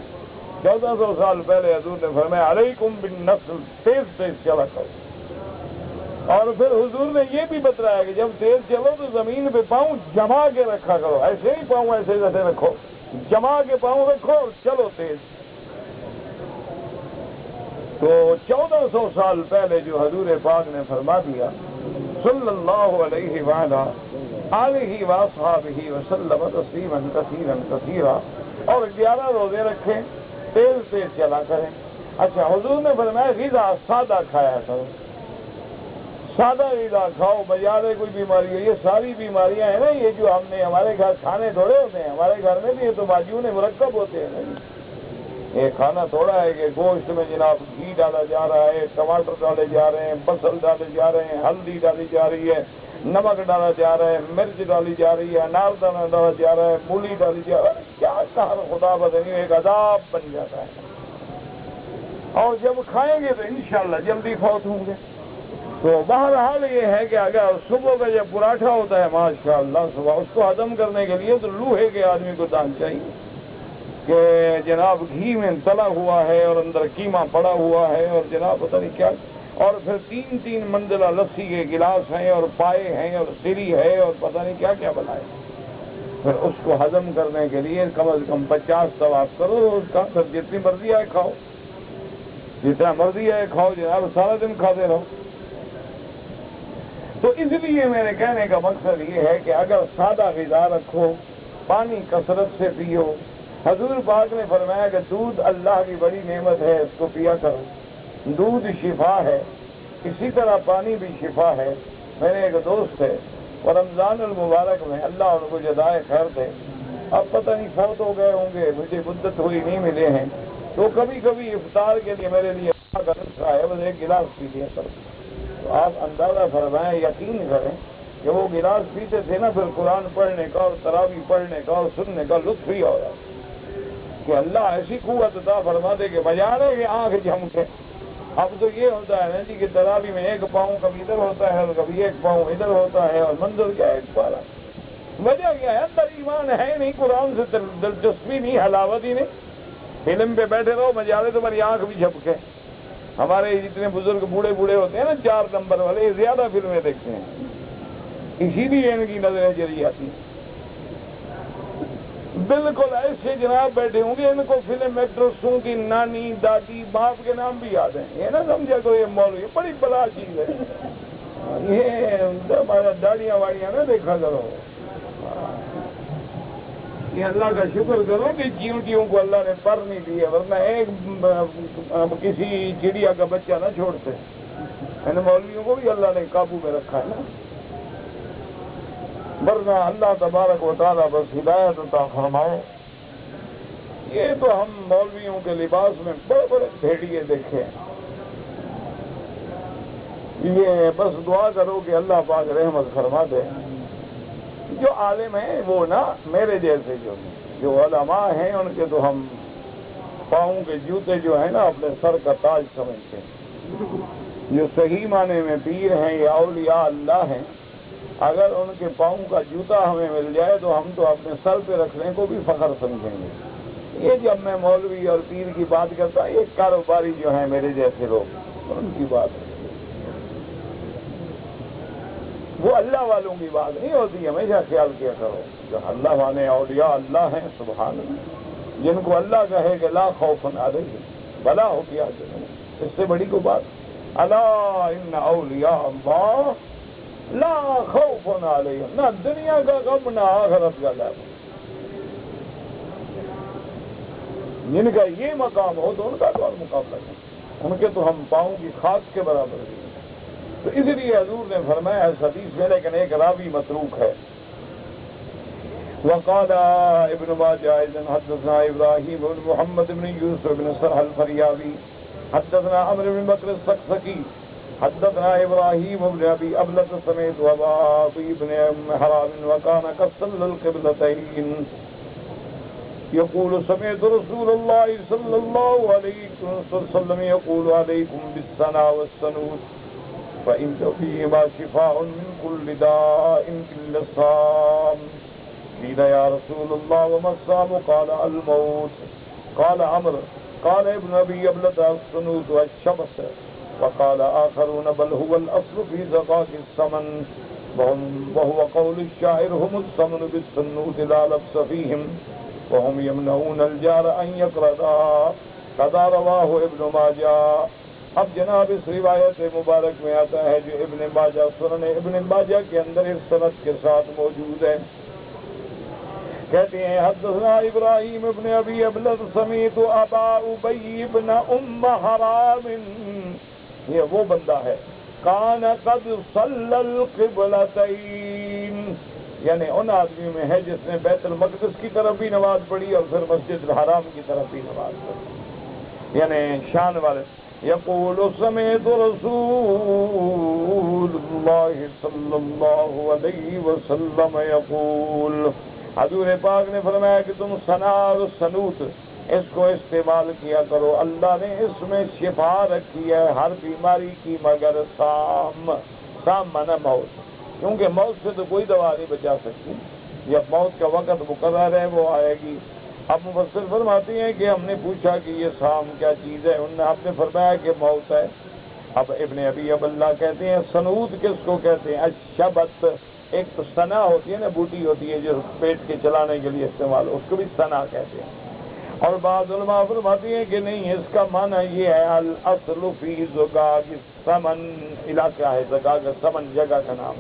1400 سال پہلے حضور نے فرمایا علیکم بالنسل، تیز تیز چلا کرو۔ اور پھر حضور نے یہ بھی بتلایا کہ جب تیز چلو تو زمین پہ پاؤں جما کے رکھا کرو، ایسے ہی پاؤں ایسے جیسے رکھو، جما کے پاؤں رکھو اور چلو تیز۔ تو 1400 سال پہلے جو حضور پاک نے فرما دیا صلی اللہ علیہ وآلہ آلہ واصحابہ وسلم تسلیما کثیرا کثیرا، اور 11 روزے رکھیں، تیز تیز چلا کریں۔ اچھا، حضور نے فرمایا غذا سادہ کھایا کرو، سادہ غذا کھاؤ، بجائے کوئی بیماری ہو۔ یہ ساری بیماریاں ہیں نا، یہ جو ہم نے ہمارے گھر کھانے تھوڑے ہوتے ہیں، ہمارے گھر میں بھی یہ تو معجون مرکب ہوتے ہیں نا۔ یہ کھانا تھوڑا ہے کہ گوشت میں جناب گھی ڈالا جا رہا ہے، ٹماٹر ڈالے جا رہے ہیں، بصل ڈالے جا رہے ہیں، ہلدی ڈالی جا رہی ہے، نمک ڈالا جا رہا ہے، مرچ ڈالی جا رہی ہے، انار دانہ ڈالا جا رہا ہے، مولی ڈالی جا رہا ہے۔ کیا کہا خدا بدنی، ایک عذاب بن جاتا ہے۔ اور جب کھائیں گے تو انشاءاللہ جلدی فوت ہوں گے۔ تو بہرحال یہ ہے کہ اگر صبح کا جب پراٹھا ہوتا ہے ماشاءاللہ صبح، اس کو ہضم کرنے کے لیے تو لوہے کے آدمی کو دان چاہیے کہ جناب گھی میں تلا ہوا ہے اور اندر قیمہ پڑا ہوا ہے اور جناب پتہ نہیں کیا، اور پھر 3 منزلہ لسی کے گلاس ہیں اور پائے ہیں اور سری ہے اور پتہ نہیں کیا کیا بنائے۔ پھر اس کو ہضم کرنے کے لیے کم از کم 50 طواف کرو اس کا، پھر جتنی مرضی آئے کھاؤ، جتنا مرضی آئے کھاؤ جناب، سارا دن کھاتے رہو۔ تو اس لیے میرے کہنے کا مقصد یہ ہے کہ اگر سادہ غذا رکھو، پانی کثرت سے پیو۔ حضور پاک نے فرمایا کہ دودھ اللہ کی بڑی نعمت ہے، اس کو پیا کرو، دودھ شفا ہے، اسی طرح پانی بھی شفا ہے۔ میرے ایک دوست ہے، اور رمضان المبارک میں اللہ ان کو جزائے خیر دے، اب پتہ نہیں فوت ہو گئے ہوں گے، مجھے مدت ہوئی نہیں ملے ہیں، تو کبھی کبھی افطار کے لیے میرے لیے کا نسخہ ہے، بس ایک گلاس پی لیا کرو۔ تو آپ اندازہ فرمائیں، یقین کریں کہ وہ گلاس پیتے تھے نا، پھر قرآن پڑھنے کا اور تراویح پڑھنے کا اور سننے کا لطف ہی ہو رہا کہ اللہ ایسی قوت عطا فرما دے کہ بجا رہے کہ آنکھ جھمکے۔ اب تو یہ ہوتا ہے نا جی کہ تراویح میں ایک پاؤں کبھی ادھر ہوتا ہے اور کبھی ایک پاؤں ادھر ہوتا ہے، اور منظر کیا ہے ایک پارا۔ وجہ کیا ہے؟ اندر ایمان ہے نہیں، قرآن سے دلچسپی نہیں، حلاوت ہی نہیں۔ فلم پہ بیٹھے رہو، مزہ آ رہے، تمہاری آنکھ بھی جھپکے۔ ہمارے جتنے بزرگ بوڑھے ہوتے ہیں نا 4 نمبر والے، یہ زیادہ فلمیں دیکھتے ہیں، اسی لیے ان کی نظریں چلی جاتی ہیں۔ بالکل ایسے جناب بیٹھے ہوں گے، ان کو فلم ایکٹریسوں کی نانی دادی باپ کے نام بھی یاد ہیں، یہ نہ سمجھا کرو یہ مولوی بڑی بلا چیز ہے، یہ ہمارا داڑیاں واڑیاں نہ دیکھا کرو، یہ اللہ کا شکر کرو کہ چیونٹیوں کو اللہ نے پر نہیں دیا، ورنہ ایک کسی چڑیا کا بچہ نہ چھوڑتے۔ ان مولویوں کو بھی اللہ نے قابو میں رکھا ہے نا، ورنہ اللہ تبارک و تعالیٰ بس ہدایت عطا فرمائے۔ یہ تو ہم مولویوں کے لباس میں بڑے بڑے بھیڑیے دیکھے، یہ بس دعا کرو کہ اللہ پاک رحمت فرما دے۔ جو عالم ہیں وہ نا میرے جیسے جو علماء ہیں، ان کے تو ہم پاؤں کے جوتے جو ہیں نا اپنے سر کا تاج سمجھتے ہیں۔ جو صحیح معنی میں پیر ہیں یا اولیاء اللہ ہیں، اگر ان کے پاؤں کا جوتا ہمیں مل جائے تو ہم تو اپنے سر پہ رکھنے کو بھی فخر سمجھیں گے۔ یہ جب میں مولوی اور پیر کی بات کرتا ہوں، یہ کاروباری جو ہیں میرے جیسے لوگ، ان کی بات ہے، وہ اللہ والوں کی بات نہیں ہوتی، ہمیشہ خیال کیا کرو جو اللہ والے اولیاء اللہ ہیں، سبحان اللہ، جن کو اللہ کہے کہ لا خوف علیہم بلا ہو کیا جنوں، اس سے بڑی کو بات۔ الا ان اولیاء اللہ لا خوف علیہم، نہ دنیا کا غم نہ آخرت کا ڈر۔ جن کا یہ مقام ہو تو ان کا تو اور مقابلہ نہیں، ان کے تو ہم پاؤں کی خاک کے برابر بھی۔ تو اس لیے حضور نے فرمایا اس حدیث میں، لیکن ایک راوی متروک ہے۔ وقال ابن ماجہ حدثنا ابراہیم بن محمد بن یوسف بن سرح الفریابی حدثنا عمرو بن بکر السکسکی حدثنا ابراہیم بن ابی ابلۃ سمعت ابا بن حرام وكان كصل القبلتين يقول سمعت رسول الله صلى الله عليه وسلم يقول عليكم بالسنا والسنود فإن فيهما شفاء من كل داء إلا الصام قيل يا رسول الله وما الصام قال الموت قال عمرو قال ابن أبي أبلة السنود والشمس وقال آخرون بل هو الأصل في زقاق الثمن وهو قول الشاعر هم الثمن بالسنود لا لبس فيهم وهم يمنعون الجار أن يقرضا قضا رواه ابن ماجہ. اب جناب اس روایت مبارک میں آتا ہے جو ابن ماجہ سنن ابن ماجہ کے اندر اس سند کے ساتھ موجود ہے. کہتے ہیں حدثنا ابراہیم ابن ابی ابلد سمیت ابا ابی ابن ام حرام، یہ وہ بندہ ہے کان قد صلی القبلتین، یعنی ان آدمیوں میں ہے جس نے بیت المقدس کی طرف بھی نماز پڑھی اور پھر مسجد الحرام کی طرف بھی نماز پڑھی، یعنی شان والے. یقول سمعت رسول اللہ صلی اللہ علیہ وسلم یقول، حضور پاک نے فرمایا کہ تم ثنا اور سنوت اس کو استعمال کیا کرو، اللہ نے اس میں شفا رکھی ہے ہر بیماری کی مگر سام مانا موت، کیونکہ موت سے تو کوئی دوا نہیں بچا سکتی، جب موت کا وقت مقرر ہے وہ آئے گی. اب مفسر فرماتے ہیں کہ ہم نے پوچھا کہ یہ سام کیا چیز ہے، انہوں نے آپ نے فرمایا کہ موت ہے. اب ابن ابی عبداللہ کہتے ہیں سنود کس کو کہتے ہیں؟ الشبت، ایک تو سنا ہوتی ہے نا، بوٹی ہوتی ہے جو پیٹ کے چلانے کے لیے استعمال، اس کو بھی سنا کہتے ہیں. اور بعض علماء فرماتی ہیں کہ نہیں، اس کا معنی یہ ہے الاصل فی زقاق الثمن، علاقہ ہے زقاق الثمن جگہ کا نام،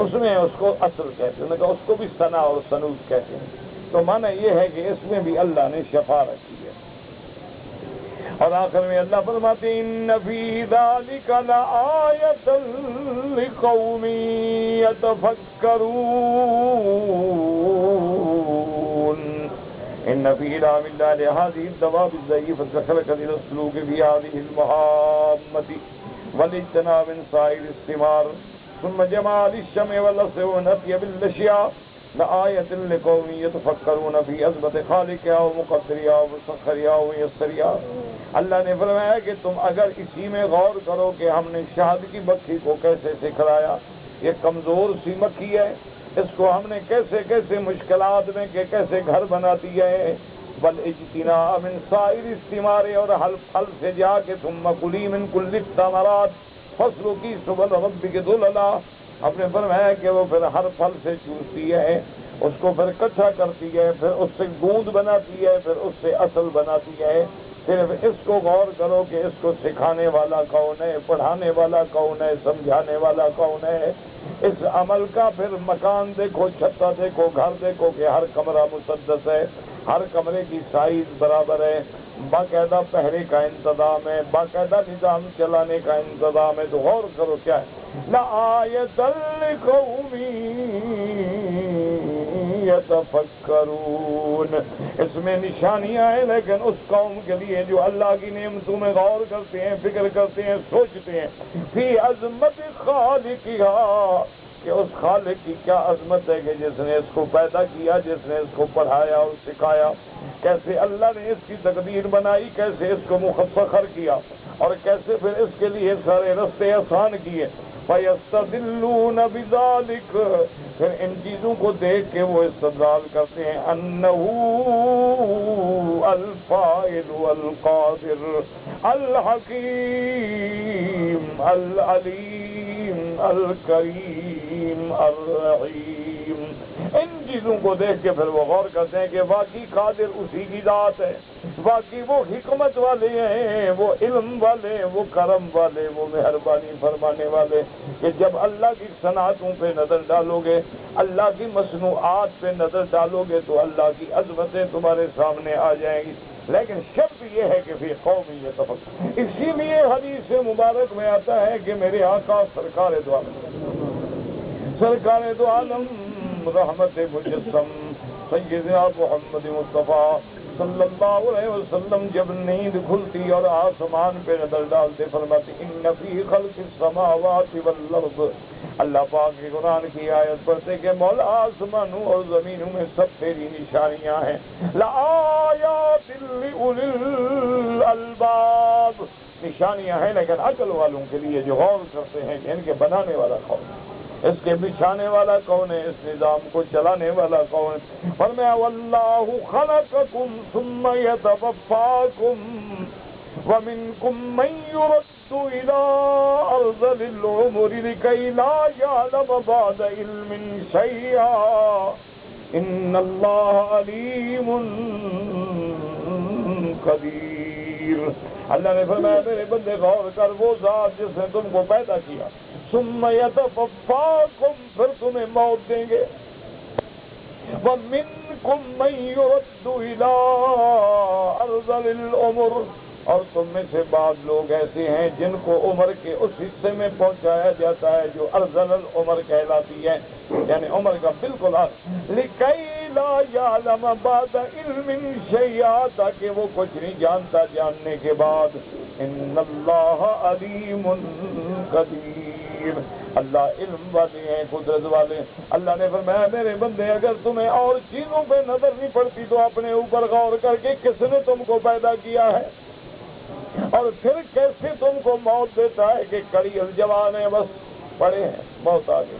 اس میں اس کو اصل کہتے ہیں، اس کو بھی سنا اور سنود کہتے ہیں. تو معنی یہ ہے کہ اس میں بھی اللہ نے شفا رکھی ہے. اور آخر میں اللہ فرماتے ہیں ان فی ذلک لآیۃ لقوم یتفکرون ان فی رحم اللہ لهذه الدواب الضعیفة خلقت للسلوک فی هذه المحامة والاجتناب من سائر الثمار ثم جمع للشمع والعسل ونطيب الاشیاء لآیۃ لقوم یتفکرون فی عظمت خالقها ومقدرها ومسخرها ومیسرها. اللہ نے فرمایا کہ تم اگر اسی میں غور کرو کہ ہم نے شہد کی مکھی کو کیسے سکھلایا، یہ کمزور سی مکھی ہے، اس کو ہم نے کیسے کیسے مشکلات میں کہ کیسے گھر بنا دیا ہے. والاجتناء من سائر الثمار، اور پھل سے جا کے ثم کلی من کل الثمرات فاسلکی سبل ربک ذللا. ہم نے فرمایا کہ وہ پھر ہر پھل سے چوستی ہے، اس کو پھر کچھا کرتی ہے، پھر اس سے گوند بناتی ہے، پھر اس سے اصل بناتی ہے. صرف اس کو غور کرو کہ اس کو سکھانے والا کون ہے، پڑھانے والا کون ہے، سمجھانے والا کون ہے. اس عمل کا پھر مکان دیکھو، چھتا دیکھو، گھر دیکھو کہ ہر کمرہ مسدس ہے، ہر کمرے کی سائز برابر ہے، باقاعدہ پہرے کا انتظام ہے، باقاعدہ نظام چلانے کا انتظام ہے. تو غور کرو کیا ہے، لآیۃ لقوم یتفکرون، اس میں نشانیاں ہیں لیکن اس قوم کے لیے جو اللہ کی نعمتوں میں غور کرتے ہیں، فکر کرتے ہیں، سوچتے ہیں. فی عظمت خالقہا، کہ اس خالق کی کیا عظمت ہے کہ جس نے اس کو پیدا کیا، جس نے اس کو پڑھایا اور سکھایا، کیسے اللہ نے اس کی تقدیر بنائی، کیسے اس کو مخفر کیا، اور کیسے پھر اس کے لیے سارے رستے آسان کیے. فَيَسْتَدِلُّونَ بِذَلِكَ، پھر ان چیزوں کو دیکھ کے وہ استدلال کرتے ہیں انہ الفاعل القادر الحکیم العلیم الکریم الرحیم. ان چیزوں کو دیکھ کے پھر وہ غور کرتے ہیں کہ واقعی قادر اسی کی ذات ہے، واقعی وہ حکمت والے ہیں، وہ علم والے، وہ کرم والے، وہ مہربانی فرمانے والے. کہ جب اللہ کی صنعتوں پہ نظر ڈالو گے، اللہ کی مصنوعات پہ نظر ڈالو گے تو اللہ کی عظمتیں تمہارے سامنے آ جائیں گی. لیکن شرط یہ ہے کہ فی قوم یتفکرون. اسی لیے حدیث مبارک میں آتا ہے کہ میرے آقا سرکار دو عالم رحمت مجسم سیدنا محمد مصطفیٰ صلی اللہ علیہ وسلم جب نیند کھلتی اور آسمان پہ نظر ڈالتے فرماتے ان فی خلق السماوات والارض، اللہ پاک کے قرآن کی آیت پڑھتے کہ مولا آسمانوں اور زمینوں میں سب تیری نشانیاں ہیں. لآیات لأولی الالباب، نشانیاں ہیں لیکن عقل والوں کے لیے جو غور کرتے ہیں کہ ان کے بنانے والا کون ہے، اس کے بچھانے والا کون ہے، اس نظام کو چلانے والا کون ہے. فرمایا واللہ خلقکم ثم یتوفاکم وَمِنْكُمْ مَنْ يُرَدُّ إِلَىٰ أَرْذَلِ الْعُمُرِ لِكَيْ لَا يَعْلَمَ بَعْدَ عِلْمٍ شَيْئًا إِنَّ اللَّهَ عَلِيمٌ قدیر۔ اللہ نے فرمایا میرے بندے غور کر، وہ ذات جس نے تم کو پیدا کیا، ثم یتوفاکم، پھر تمہیں موت دیں گے، وَمِنْكُمْ مَنْ يُرَدُّ إِلَىٰ أَرْذَلِ الْعُمُرِ، اور تم میں سے بعض لوگ ایسے ہیں جن کو عمر کے اس حصے میں پہنچایا جاتا ہے جو ارذل العمر کہلاتی ہے، یعنی عمر کا بالکل لِكَيْ لَا يَعْلَمَ بَعْدَ عِلْمٍ شَيْئًا، تاکہ وہ کچھ نہیں جانتا جاننے کے بعد۔ إِنَّ اللَّهَ عَلِيمٌ قدیر، اللہ علم والے ہیں، قدرت والے۔ اللہ نے فرمایا میرے بندے اگر تمہیں اور چیزوں پہ نظر نہیں پڑتی تو اپنے اوپر غور کر کے کس نے تم کو پیدا کیا ہے، اور پھر کیسے تم کو موت دیتا ہے کہ کڑی الجوان ہے، بس پڑے ہیں، موت آ گئی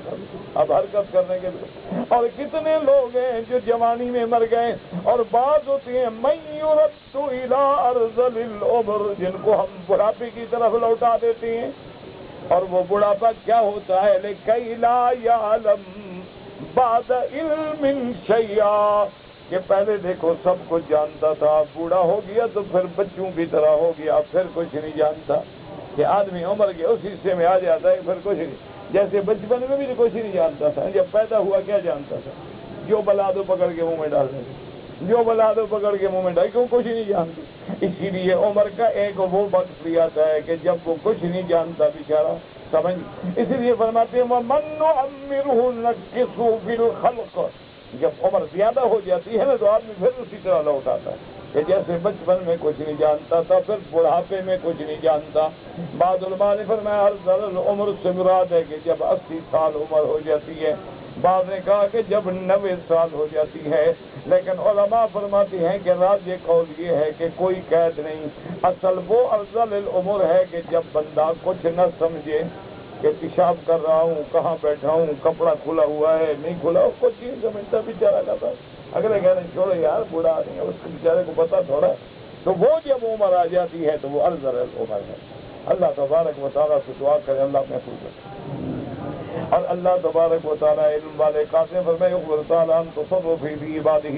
اب حرکت کرنے کے لیے۔ اور کتنے لوگ ہیں جو جوانی میں مر گئے، اور بعض ہوتی ہیں مَن يُرَدُّ إِلَىٰ أَرْذَلِ الْعُمُرِ، جن کو ہم بڑھاپے کی طرف لوٹا دیتے ہیں، اور وہ بڑھاپا کیا ہوتا ہے، لِكَيْ لَا يَعْلَمَ بَعْدَ عِلْمٍ شَيْئًا، کہ پہلے دیکھو سب کچھ جانتا تھا، بوڑھا ہو گیا تو پھر بچوں کی طرح ہو گیا، پھر کچھ نہیں جانتا، کہ آدمی عمر کے اس حصے میں آ جاتا ہے پھر کچھ نہیں، جیسے بچپن میں بھی کچھ نہیں جانتا تھا، جب پیدا ہوا کیا جانتا تھا، جو بلا دو پکڑ کے منہ میں ڈال دیں، جو بلا دو پکڑ کے منہ میں ڈال، کیوں کچھ نہیں جانتی۔ اسی لیے عمر کا ایک وہ وقت بھی آتا ہے کہ جب وہ کچھ نہیں جانتا بیچارہ، سمجھ، اسی لیے فرماتے ہیں وَمَن نُعَمِّرْهُ نَنكِسْهُ فِي الْخَلْقِ، جب عمر زیادہ ہو جاتی ہے نا تو آدمی پھر اسی طرح لوٹ آتا ہے کہ جیسے بچپن میں کچھ نہیں جانتا تھا، پھر بڑھاپے میں کچھ نہیں جانتا۔ بعض علماء نے فرمایا ارذل العمر سے مراد ہے کہ جب 80 سال عمر ہو جاتی ہے، بعض نے کہا کہ جب 90 سال ہو جاتی ہے، لیکن علماء فرماتی ہیں کہ راجح قول یہ ہے کہ کوئی قید نہیں، اصل وہ ارذل العمر ہے کہ جب بندہ کچھ نہ سمجھے کہ پیشاب کر رہا ہوں، کہاں بیٹھا ہوں، کپڑا کھلا ہوا ہے نہیں کھلا، اس کو چیز سمجھتا بیچارہ کرتا ہے، اگلے کہہ رہے ہیں چھوڑو یار بوڑھا آدمی ہے، اس کے بیچارے کو پتا تھوڑا، تو وہ جب عمر آ جاتی ہے تو وہ ارذل العمر ہے۔ اللہ تبارک و تعالیٰ سے دعا کرے اللہ محفوظ رکھے، اور اللہ تبارک و تعالیٰ علم والے قاسم فرمائے اخبر تعالیٰ ہم تصرف فی عبادہ،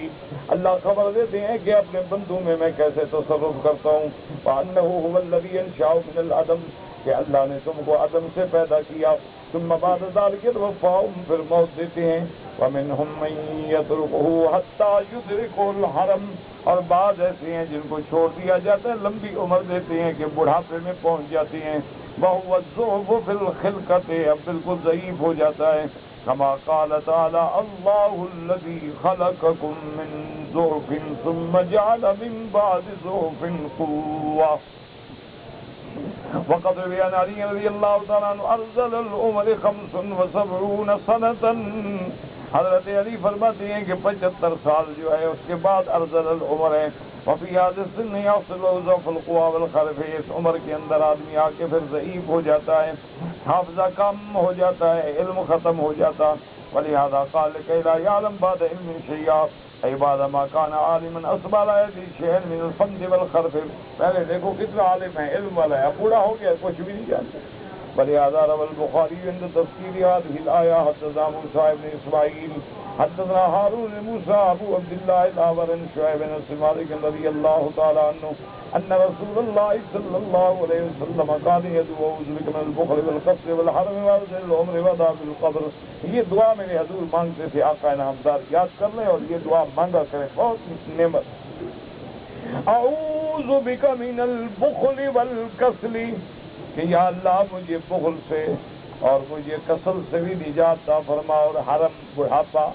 اللہ خبر دیتے ہیں کہ اپنے بندوں میں میں کیسے تصرف کرتا ہوں، وَأَنَّهُ هُوَ الَّذِي يَنشَأُ مِنَ الْعَدَمِ، کہ اللہ نے تم کو عدم سے پیدا کیا، ثم بعد ذلك يتوفاهم، پھر موت دیتے ہیں، وَمِنْهُمْ مَن يَتْرُكُهُ حَتَّى يُدْرِكَهُ الْحَرَمُ، اور بعض ایسے ہیں جن کو چھوڑ دیا جاتا ہے، لمبی عمر دیتے ہیں کہ بڑھاپے میں پہنچ جاتے ہیں، وَهُوَ الضُّعْفُ فِي الْخِلْقَةِ، اب بالکل ضعیف ہو جاتا ہے، كما قال تعالی اللہ الذی خلقکم من ضعف ثم جعل من بعد ضعف قوة، وقد روي عن علي رضی اللہ تعالیٰ عنہ ارذل العمر 75 سنة، حضرت علی فرماتے ہیں کہ 75 سال جو ہے اس کے بعد ارذل العمر ہے، وفی هذا السن يحصل ضعف القوى والخرف، اس عمر کے اندر آدمی آ کے پھر ضعیف ہو جاتا ہے، حافظہ کم ہو جاتا ہے، علم ختم ہو جاتا، ولہذا قال لكي لا يعلم بعد علم شيئا، ای بعد ما كان عالما اصبح لا يدري شيئا من الفند والخرف، پہلے دیکھو کتنا عالم ہے، علم والا ہے، بوڑھا ہو گیا کچھ بھی نہیں جانتا۔ ولهذا روى البخاري عند تفسير هذه الآية حدثنا موسى بن إسماعيل حدثنا هارون بن موسى أبو عبد الله الأعور بن شعيب بن مالك رضي الله تعالى عنه أن رسول الله صلى الله عليه وسلم قال يدعو أعوذ بك من البخل والقصر والحرم وأرذل العمر وعذاب القبر، یہ دعا میرے حضور مانگتے تھے، آقا نامدار یاد کر لیں اور یہ دعا مانگا کریں، بہت نعمت۔ اعوذ بک من البخل والکسل، کہ یا اللہ مجھے بخل سے اور مجھے کسل سے بھی نجات عطا فرما، اور حرم بڑھاپا،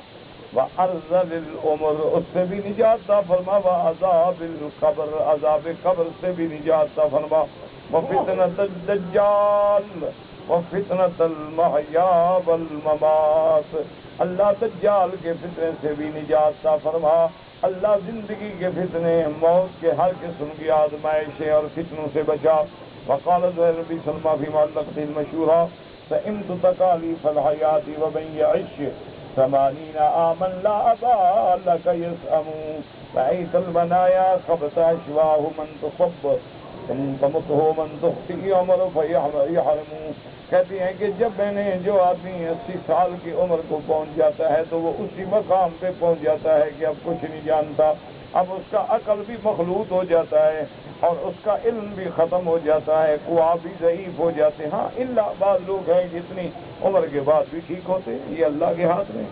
وارذل العمر اس سے بھی نجات عطا فرما، وعذاب القبر عذاب قبر سے بھی نجات عطا فرما، وفتنة الدجال وفتنة المحیا والممات، اللہ دجال کے فتنے سے بھی نجات عطا فرما، اللہ زندگی کے فتنے، موت کے ہر قسم کی آزمائشیں اور فتنوں سے بچا۔ وقال زہر بن سلمہ فی معلقۃ المشہورہ فإمت تکالیف الحیات ومن یعش 80 عاما لا ابا لك یسأم رأیت المنایا خبت اشواہ من تصب تمتہو من تختی عمر فیحرمو، کہتی ہیں کہ جب میں نے جو آدمی 80 سال کی عمر کو پہنچ جاتا ہے تو وہ اسی مقام پہ پہنچ جاتا ہے کہ اب کچھ نہیں جانتا، اب اس کا عقل بھی مخلوط ہو جاتا ہے اور اس کا علم بھی ختم ہو جاتا ہے، قوا بھی ضعیف ہو جاتے ہیں۔ ہاں اللہ بعض لوگ ہیں جتنی عمر کے بعد بھی ٹھیک ہوتے ہیں، یہ اللہ کے ہاتھ میں۔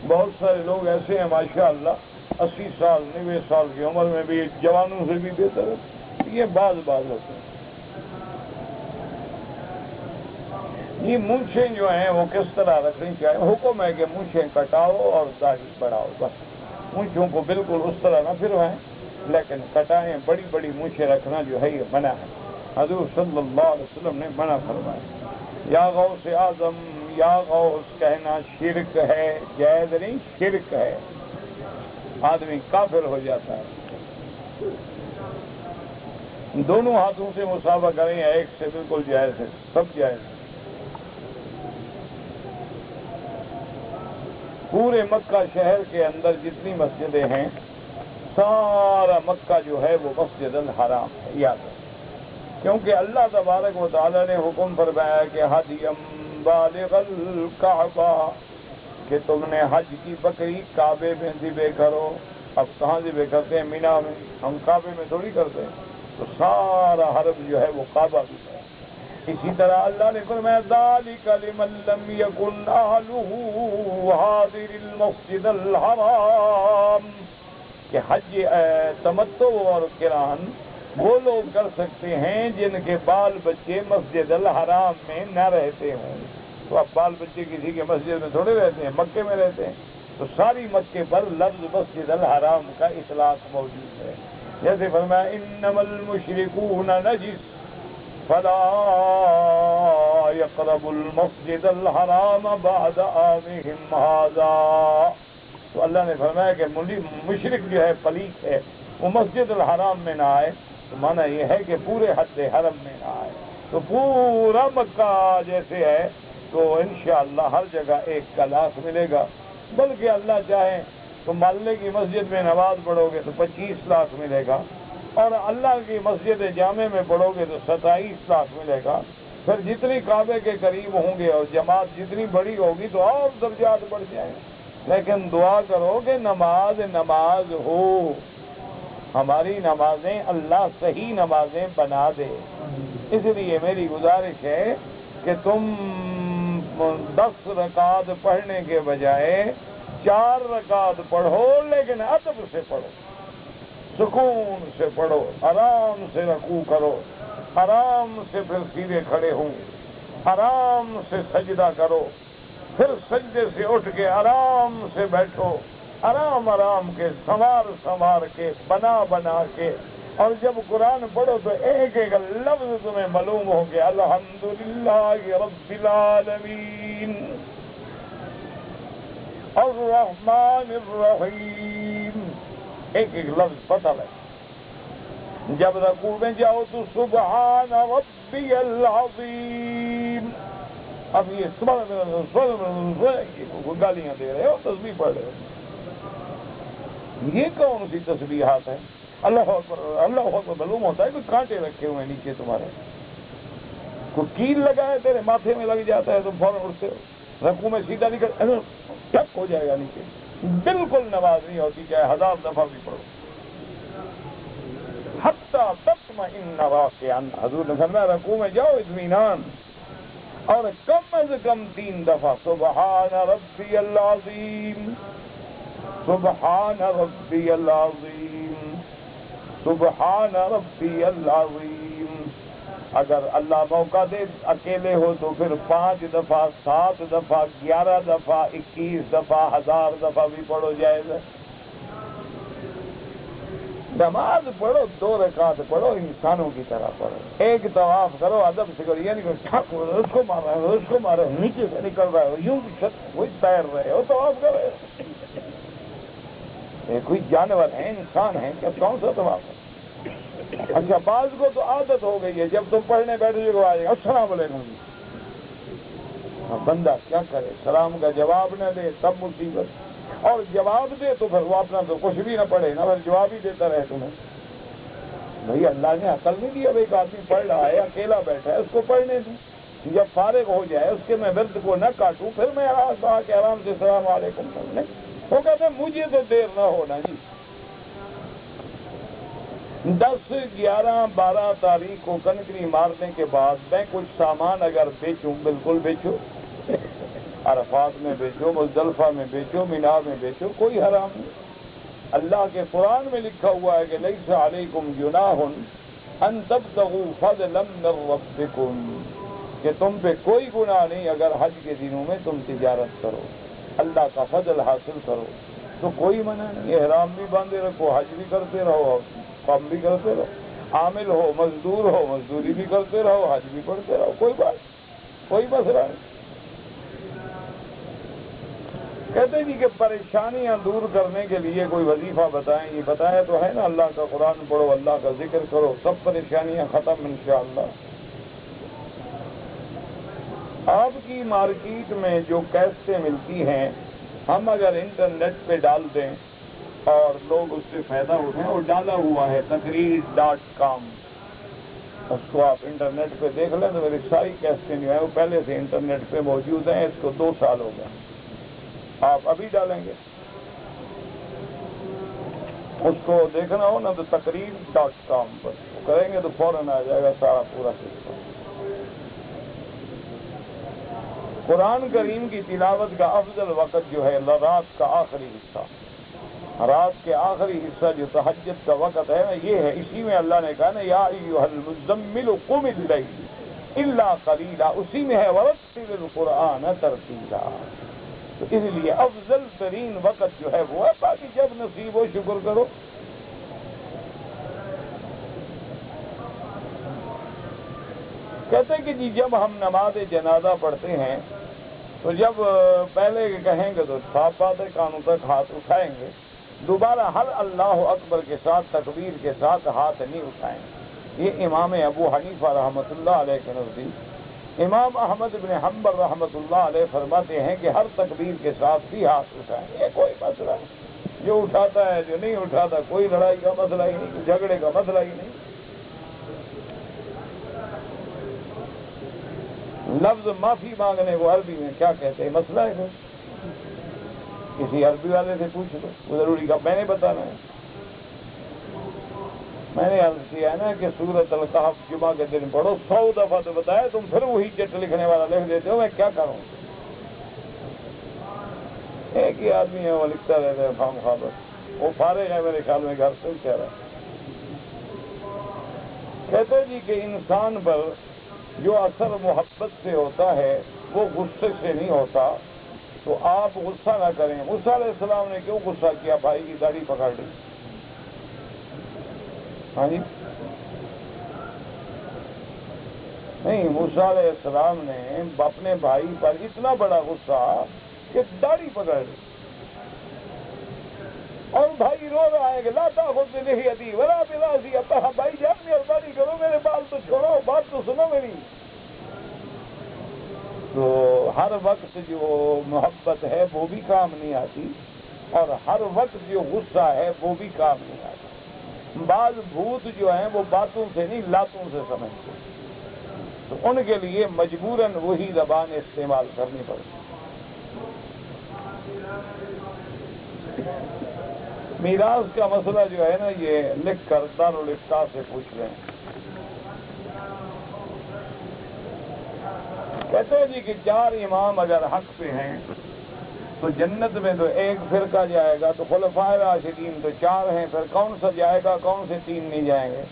بہت سارے لوگ ایسے ہیں ماشاء اللہ 80 سال 90 سال کی عمر میں بھی جوانوں سے بھی بہتر ہے، یہ بعض ہوتے ہیں۔ یہ مونچھیں جو ہیں وہ کس طرح رکھنی چاہیے؟ حکم ہے کہ مونچھیں کٹاؤ اور داڑھی بڑھاؤ، بس مونچھوں کو بالکل اس طرح نہ پھروائیں، لیکن کٹائیں، بڑی بڑی مونچھیں رکھنا جو ہے یہ منع ہے، حضور صلی اللہ علیہ وسلم نے منع فرمایا۔ یا غوث اعظم، یا غوث کہنا شرک ہے، جائز نہیں، شرک ہے، آدمی کافر ہو جاتا ہے۔ دونوں ہاتھوں سے مصافحہ کریں یا ایک سے، بالکل جائز ہے، سب جائز ہے۔ پورے مکہ شہر کے اندر جتنی مسجدیں ہیں سارا مکہ جو ہے وہ مسجد الحرام ہے، یاد ہے، کیونکہ اللہ تبارک و تعالیٰ نے حکم فرمایا کہ حدیم بالغ الکعبہ، کہ تم نے حج کی بکری کعبے میں ذبح کرو۔ اب کہاں ذبح کرتے ہیں؟ مینا میں، ہم کعبے میں تھوڑی کرتے ہیں، تو سارا حرم جو ہے وہ کعبہ بھی ہے۔ اسی طرح اللہ نے فرمایا ذالک لمن لم یکن اہلہ حاضر المسجد الحرام، کہ حج تمتع اور قران وہ لوگ کر سکتے ہیں جن کے بال بچے مسجد الحرام میں نہ رہتے ہوں۔ تو اب بال بچے کسی کے مسجد میں تھوڑے رہتے ہیں، مکے میں رہتے ہیں، تو ساری مکے پر لفظ مسجد الحرام کا اطلاق موجود ہے۔ جیسے فرمایا انما المشرکون نجس فلا يقربوا المسجد الحرام بعد عامهم هذا، تو اللہ نے فرمایا کہ مشرک جو ہے پلیت ہے، وہ مسجد الحرام میں نہ آئے، تو معنی یہ ہے کہ پورے حد حرم میں نہ آئے۔ تو پورا مکہ جیسے ہے تو انشاءاللہ ہر جگہ ایک کا لاکھ ملے گا، بلکہ اللہ چاہے تو محلے کی مسجد میں نماز پڑھو گے تو 25 لاکھ ملے گا، اور اللہ کی مسجد جامع میں پڑھو گے تو 27 لاکھ ملے گا۔ پھر جتنی کعبے کے قریب ہوں گے اور جماعت جتنی بڑی ہوگی تو اور درجات بڑھ جائیں، لیکن دعا کرو کہ نماز ہو، ہماری نمازیں اللہ صحیح نمازیں بنا دے۔ اس لیے میری گزارش ہے کہ تم 10 رکعت پڑھنے کے بجائے 4 رکعت پڑھو، لیکن ادب سے پڑھو، سکون سے پڑھو، آرام سے رکوع کرو، آرام سے پھر سیدھے کھڑے ہوں، آرام سے سجدہ کرو، پھر سجدے سے اٹھ کے آرام سے بیٹھو، آرام کے سنوار کے بنا کے، اور جب قرآن پڑھو تو ایک ایک لفظ تمہیں معلوم ہو کہ الحمدللہ رب العالمین الرحمن الرحیم، ایک ایک لفظ پتہ لگے۔ جب رکوع میں جاؤ تو سبحان ربی العظیم، اب یہ گالیاں دے رہے ہو، تسبیح پڑھ رہے ہو، یہ کون سی تسبیحات ہیں؟ اللہ اکبر اللہ اکبر معلوم ہوتا ہے کوئی کانٹے رکھے ہوئے نیچے تمہارے، کوئی کیل لگا ہے تیرے ماتھے میں لگ جاتا ہے تم فوراً اٹھتے ہو، رکوع میں سیدھا نہیں کر، ٹک ہو جائے گا نیچے، بالکل نماز نہیں ہوتی، چاہے 1000 دفعہ بھی پڑھو۔ حتی تطمئن راکعا، حضور نے فرمایا رکوع میں جاؤ اطمینان، اور کم از کم 3 دفعہ سبحان ربی العظیم، سبحان ربی العظیم، سبحان ربی العظیم۔ اگر اللہ موقع دے اکیلے ہو تو پھر 5 دفعہ، 7 دفعہ، 11 دفعہ، 21 دفعہ، 1000 دفعہ بھی پڑھو، جائز ہے۔ نماز پڑھو 2 رکعت پڑھو، انسانوں کی طرح پڑھو، ایک طواف کرو ادب سے کرو، یعنی اس کو مار رہے ہو، اس کو مار رہے ہو، نیچے سے نکل رہے ہو، یوں وہی تیر رہے ہو، طواف کر رہے ہو، یہ کوئی جانور ہے، انسان ہے کیا؟ کون سا طواف ہے؟ اچھا بعض کو تو عادت ہو گئی ہے، جب تم پڑھنے بیٹھے جو آ جائے گا السلام علیکم، بندہ کیا کرے، سلام کا جواب نہ دے تب مصیبت، اور جواب دے تو پھر وہ اپنا تو کچھ بھی نہ پڑھے، نہ پھر جواب ہی دیتا رہے تمہیں۔ بھئی اللہ نے عقل نہیں دی، اب ایک آدمی پڑھ رہا ہے اکیلا بیٹھا ہے اس کو پڑھنے دوں، جب فارغ ہو جائے اس کے میں ورد کو نہ کاٹوں پھر میں آ کے آرام سے السلام علیکم کرنے۔ وہ کہتے ہیں مجھے تو دیر نہ ہونا جی، 10، 11، 12 تاریخ کو کنکری مارنے کے بعد میں کچھ سامان اگر بیچوں، بالکل بیچو، عرفات میں بیچو، مزدلفہ میں بیچو، مینا میں بیچو، کوئی حرام نہیں۔ اللہ کے قرآن میں لکھا ہوا ہے کہ لیس علیکم جناح ان تبتغوا فضلا من ربکم، کہ تم پہ کوئی گناہ نہیں اگر حج کے دنوں میں تم تجارت کرو، اللہ کا فضل حاصل کرو، تو کوئی منع نہیں، احرام بھی باندھے رکھو، حج بھی کرتے رہو، کام بھی کرتے رہو، عامل ہو مزدور ہو مزدوری بھی کرتے رہو، حج بھی پڑھتے رہو، کوئی بات، کوئی مسئلہ نہیں۔ کہتے جی کہ پریشانیاں دور کرنے کے لیے کوئی وظیفہ بتائیں، یہ بتایا تو ہے نا، اللہ کا قرآن پڑھو، اللہ کا ذکر کرو، سب پریشانیاں ختم انشاءاللہ۔ آپ کی مارکیٹ میں جو کیسٹیں ملتی ہیں، ہم اگر انٹرنیٹ پہ ڈال دیں اور لوگ اس سے فائدہ اٹھائیں، اور ڈالا ہوا ہے تقریر.com، اس کو آپ انٹرنیٹ پہ دیکھ لیں تو میری ساری کیسٹیں جو ہیں وہ پہلے سے انٹرنیٹ پہ موجود ہیں، اس کو 2 سال ہو گئے، آپ ابھی ڈالیں گے اس کو دیکھنا ہو نا تو تقریر.com پر کریں گے تو فوراً آ جائے گا سارا پورا سسٹم۔ قرآن کریم کی تلاوت کا افضل وقت جو ہے رات کا آخری حصہ، رات کے آخری حصہ جو تہجد کا وقت ہے نا، یہ ہے، اسی میں اللہ نے کہا نا یا ایھا المزمل قم اللیل الا قلیلا، اسی میں ہے ورتل القرآن ترتیلا، تو اس لیے افضل ترین وقت جو ہے وہ ہے، باقی جب نصیب ہو شکر کرو۔ کہتے کہ جی جب ہم نماز جنازہ پڑھتے ہیں تو جب پہلے کہیں گے تو صاف بات ہے کانوں تک ہاتھ اٹھائیں گے، دوبارہ ہر اللہ اکبر کے ساتھ تکبیر کے ساتھ ہاتھ نہیں اٹھائیں گے۔ یہ امام ابو حنیفہ رحمۃ اللہ علیہ کے نزدیک، امام احمد بن حنبل رحمۃ اللہ علیہ فرماتے ہیں کہ ہر تکبیر کے ساتھ بھی ہاتھ اٹھائیں، یہ کوئی مسئلہ نہیں، جو اٹھاتا ہے جو نہیں اٹھاتا کوئی لڑائی کا مسئلہ ہی نہیں، کوئی جھگڑے کا مسئلہ ہی نہیں۔ لفظ معافی مانگنے کو عربی میں کیا کہتے ہیں، مسئلہ ہے کوئی؟ کسی عربی والے سے پوچھ لو، وہ ضروری کا میں نے بتانا ہے۔ میں نے عرض کیا ہے نا کہ سورۃ الکہف جمعہ کے دن پڑھو، 100 دفعہ تو بتایا، تم پھر وہی چٹ لکھنے والا لکھ دیتے ہو، میں کیا کروں؟ ایک ہی آدمی ہے وہ لکھتا رہتا ہے خام خواہ، وہ فارغ ہے میرے خیال میں گھر سے کہہ رہا ہے۔ کہتے جی کہ انسان پر جو اثر محبت سے ہوتا ہے وہ غصے سے نہیں ہوتا، تو آپ غصہ نہ کریں۔ موسیٰ علیہ السلام نے کیوں غصہ کیا؟ بھائی کی داڑھی پکڑ لی، ہاں جی، نہیں، موسیٰ علیہ السلام نے اپنے بھائی پر اتنا بڑا غصہ کہ داڑھی پکڑ لی، اور بھائی رو رہا ہے کہ لا تأخذ بلحیتی ولا براسی، اب بھائی جان مہربانی کرو میرے بال تو چھوڑو، بات تو سنو میری۔ تو ہر وقت جو محبت ہے وہ بھی کام نہیں آتی، اور ہر وقت جو غصہ ہے وہ بھی کام نہیں آتا۔ بعض بھوت جو ہیں وہ باتوں سے نہیں لاتوں سے سمجھتے، تو ان کے لیے مجبوراً وہی زبان استعمال کرنی پڑتی۔ میراث کا مسئلہ جو ہے نا، یہ لکھ کر دارالفتاء سے پوچھ لیں۔ کہتے ہیں جی کہ 4 امام اگر حق پہ ہیں تو جنت میں تو ایک فرقہ جائے گا، تو خلفائے راشدین تو 4 ہیں، پھر کون سا جائے گا، کون سے 3 نہیں جائیں گے؟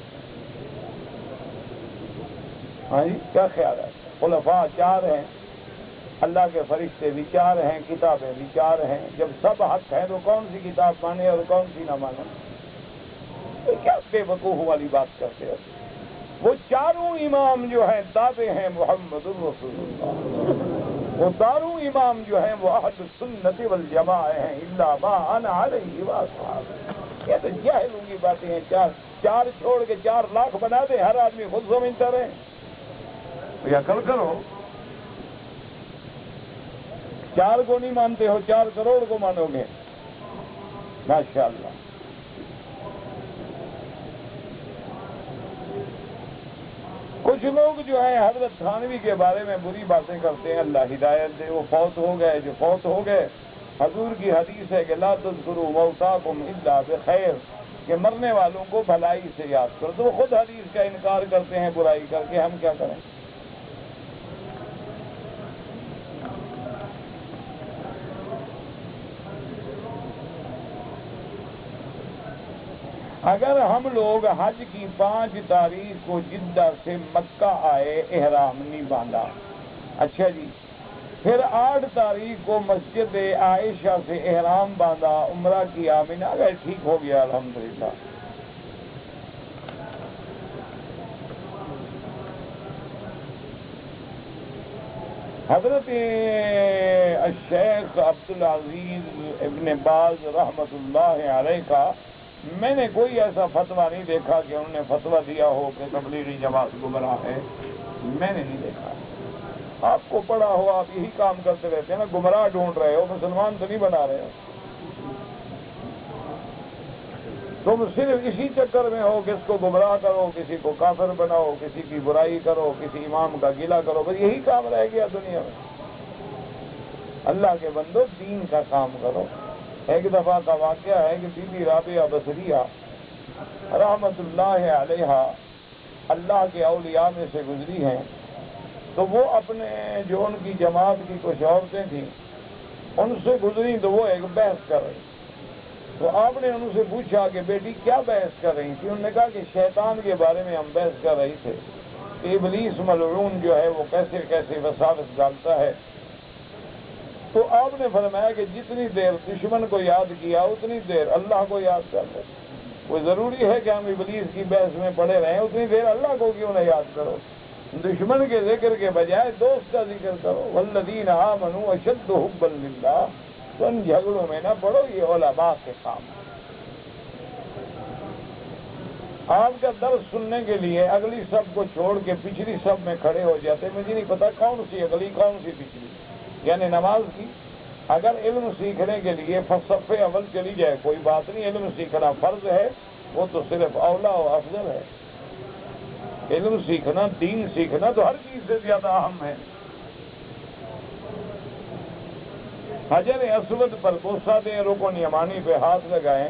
ہاں جی، کیا خیال ہے؟ خلفاء 4 ہیں، اللہ کے فرشتے بھی 4 ہیں، کتابیں بھی 4 ہیں، جب سب حق ہیں تو کون سی کتاب مانے اور کون سی نہ مانے؟ یہ کیا بے وقوف والی بات کرتے ہیں؟ وہ 4 امام جو ہیں تابع ہیں محمد الرسول اللہ، وہ 4 امام جو ہیں وہ اہل السنت والجماعہ ہیں، الا ما انا علیہ واصحابی۔ یہ تو جاہلوں کی باتیں ہیں، 4 چھوڑ کے 4 لاکھ بنا دیں، ہر آدمی خود سمجھتا رہے، یا کل کرو۔ 4 کو نہیں مانتے ہو، 4 کروڑ کو مانو گے، ماشاءاللہ۔ کچھ لوگ جو ہے حضرت تھانوی کے بارے میں بری باتیں کرتے ہیں، اللہ ہدایت دے، وہ فوت ہو گئے، جو فوت ہو گئے، حضور کی حدیث ہے کہ لا تذکروا موتاکم الا بخیر، کہ مرنے والوں کو بھلائی سے یاد کرو، تو وہ خود حدیث کا انکار کرتے ہیں برائی کر کے، ہم کیا کریں؟ اگر ہم لوگ حج کی 5 تاریخ کو جدہ سے مکہ آئے، احرام نہیں باندھا، اچھا جی، پھر 8 تاریخ کو مسجد عائشہ سے احرام باندھا، عمرہ کیا، مینا گئے، ٹھیک ہو گیا الحمدللہ۔ حضرت الشیخ عبدالعزیز ابن باز رحمۃ اللہ علیہ کا میں نے کوئی ایسا فتویٰ نہیں دیکھا کہ انہوں نے فتویٰ دیا ہو کہ تبلیغی جماعت گمراہ ہے، میں نے نہیں دیکھا۔ آپ کو پڑا ہو، آپ یہی کام کرتے رہتے ہیں نا، گمراہ ڈھونڈ رہے ہو، مسلمان تو نہیں بنا رہے ہو، تم صرف اسی چکر میں ہو کہ اس کو گمراہ کرو، کسی کو کافر بناؤ، کسی کی برائی کرو، کسی امام کا گلہ کرو، بس یہی کام رہ گیا دنیا میں۔ اللہ کے بندو، دین کا کام کرو۔ ایک دفعہ کا واقعہ ہے کہ بی بی رابعہ بصریہ رحمت اللہ علیہ اللہ کے اولیاء میں سے گزری ہیں، تو وہ اپنے جو ان کی جماعت کی کچھ عورتیں تھیں ان سے گزری، تو وہ ایک بحث کر رہی، تو آپ نے ان سے پوچھا کہ بیٹی کیا بحث کر رہی تھی؟ انہوں نے کہا کہ شیطان کے بارے میں ہم بحث کر رہے تھے کہ ابلیس ملعون جو ہے وہ کیسے کیسے وساوس ڈالتا ہے۔ تو آپ نے فرمایا کہ جتنی دیر دشمن کو یاد کیا اتنی دیر اللہ کو یاد کر لے۔ کوئی ضروری ہے کہ ہم ابلیس کی بحث میں پڑے رہیں؟ اتنی دیر اللہ کو کیوں نہ یاد کرو؟ دشمن کے ذکر کے بجائے دوست کا ذکر کرو۔ والذین آمنوا اشد حبا للہ، تو ان جھگڑوں میں نہ پڑو، یہ علماء کے کام۔ آپ کا درس سننے کے لیے اگلی سب کو چھوڑ کے پچھلی سب میں کھڑے ہو جاتے، مجھے نہیں پتا کون سی اگلی کون سی پچھلی، یعنی نماز کی۔ اگر علم سیکھنے کے لیے صف اول چلی جائے کوئی بات نہیں، علم سیکھنا فرض ہے، وہ تو صرف اولا و افضل ہے۔ علم سیکھنا، دین سیکھنا تو ہر چیز سے زیادہ اہم ہے۔ حجر اسود پر بوسہ دیں، رکن یمانی پہ ہاتھ لگائیں،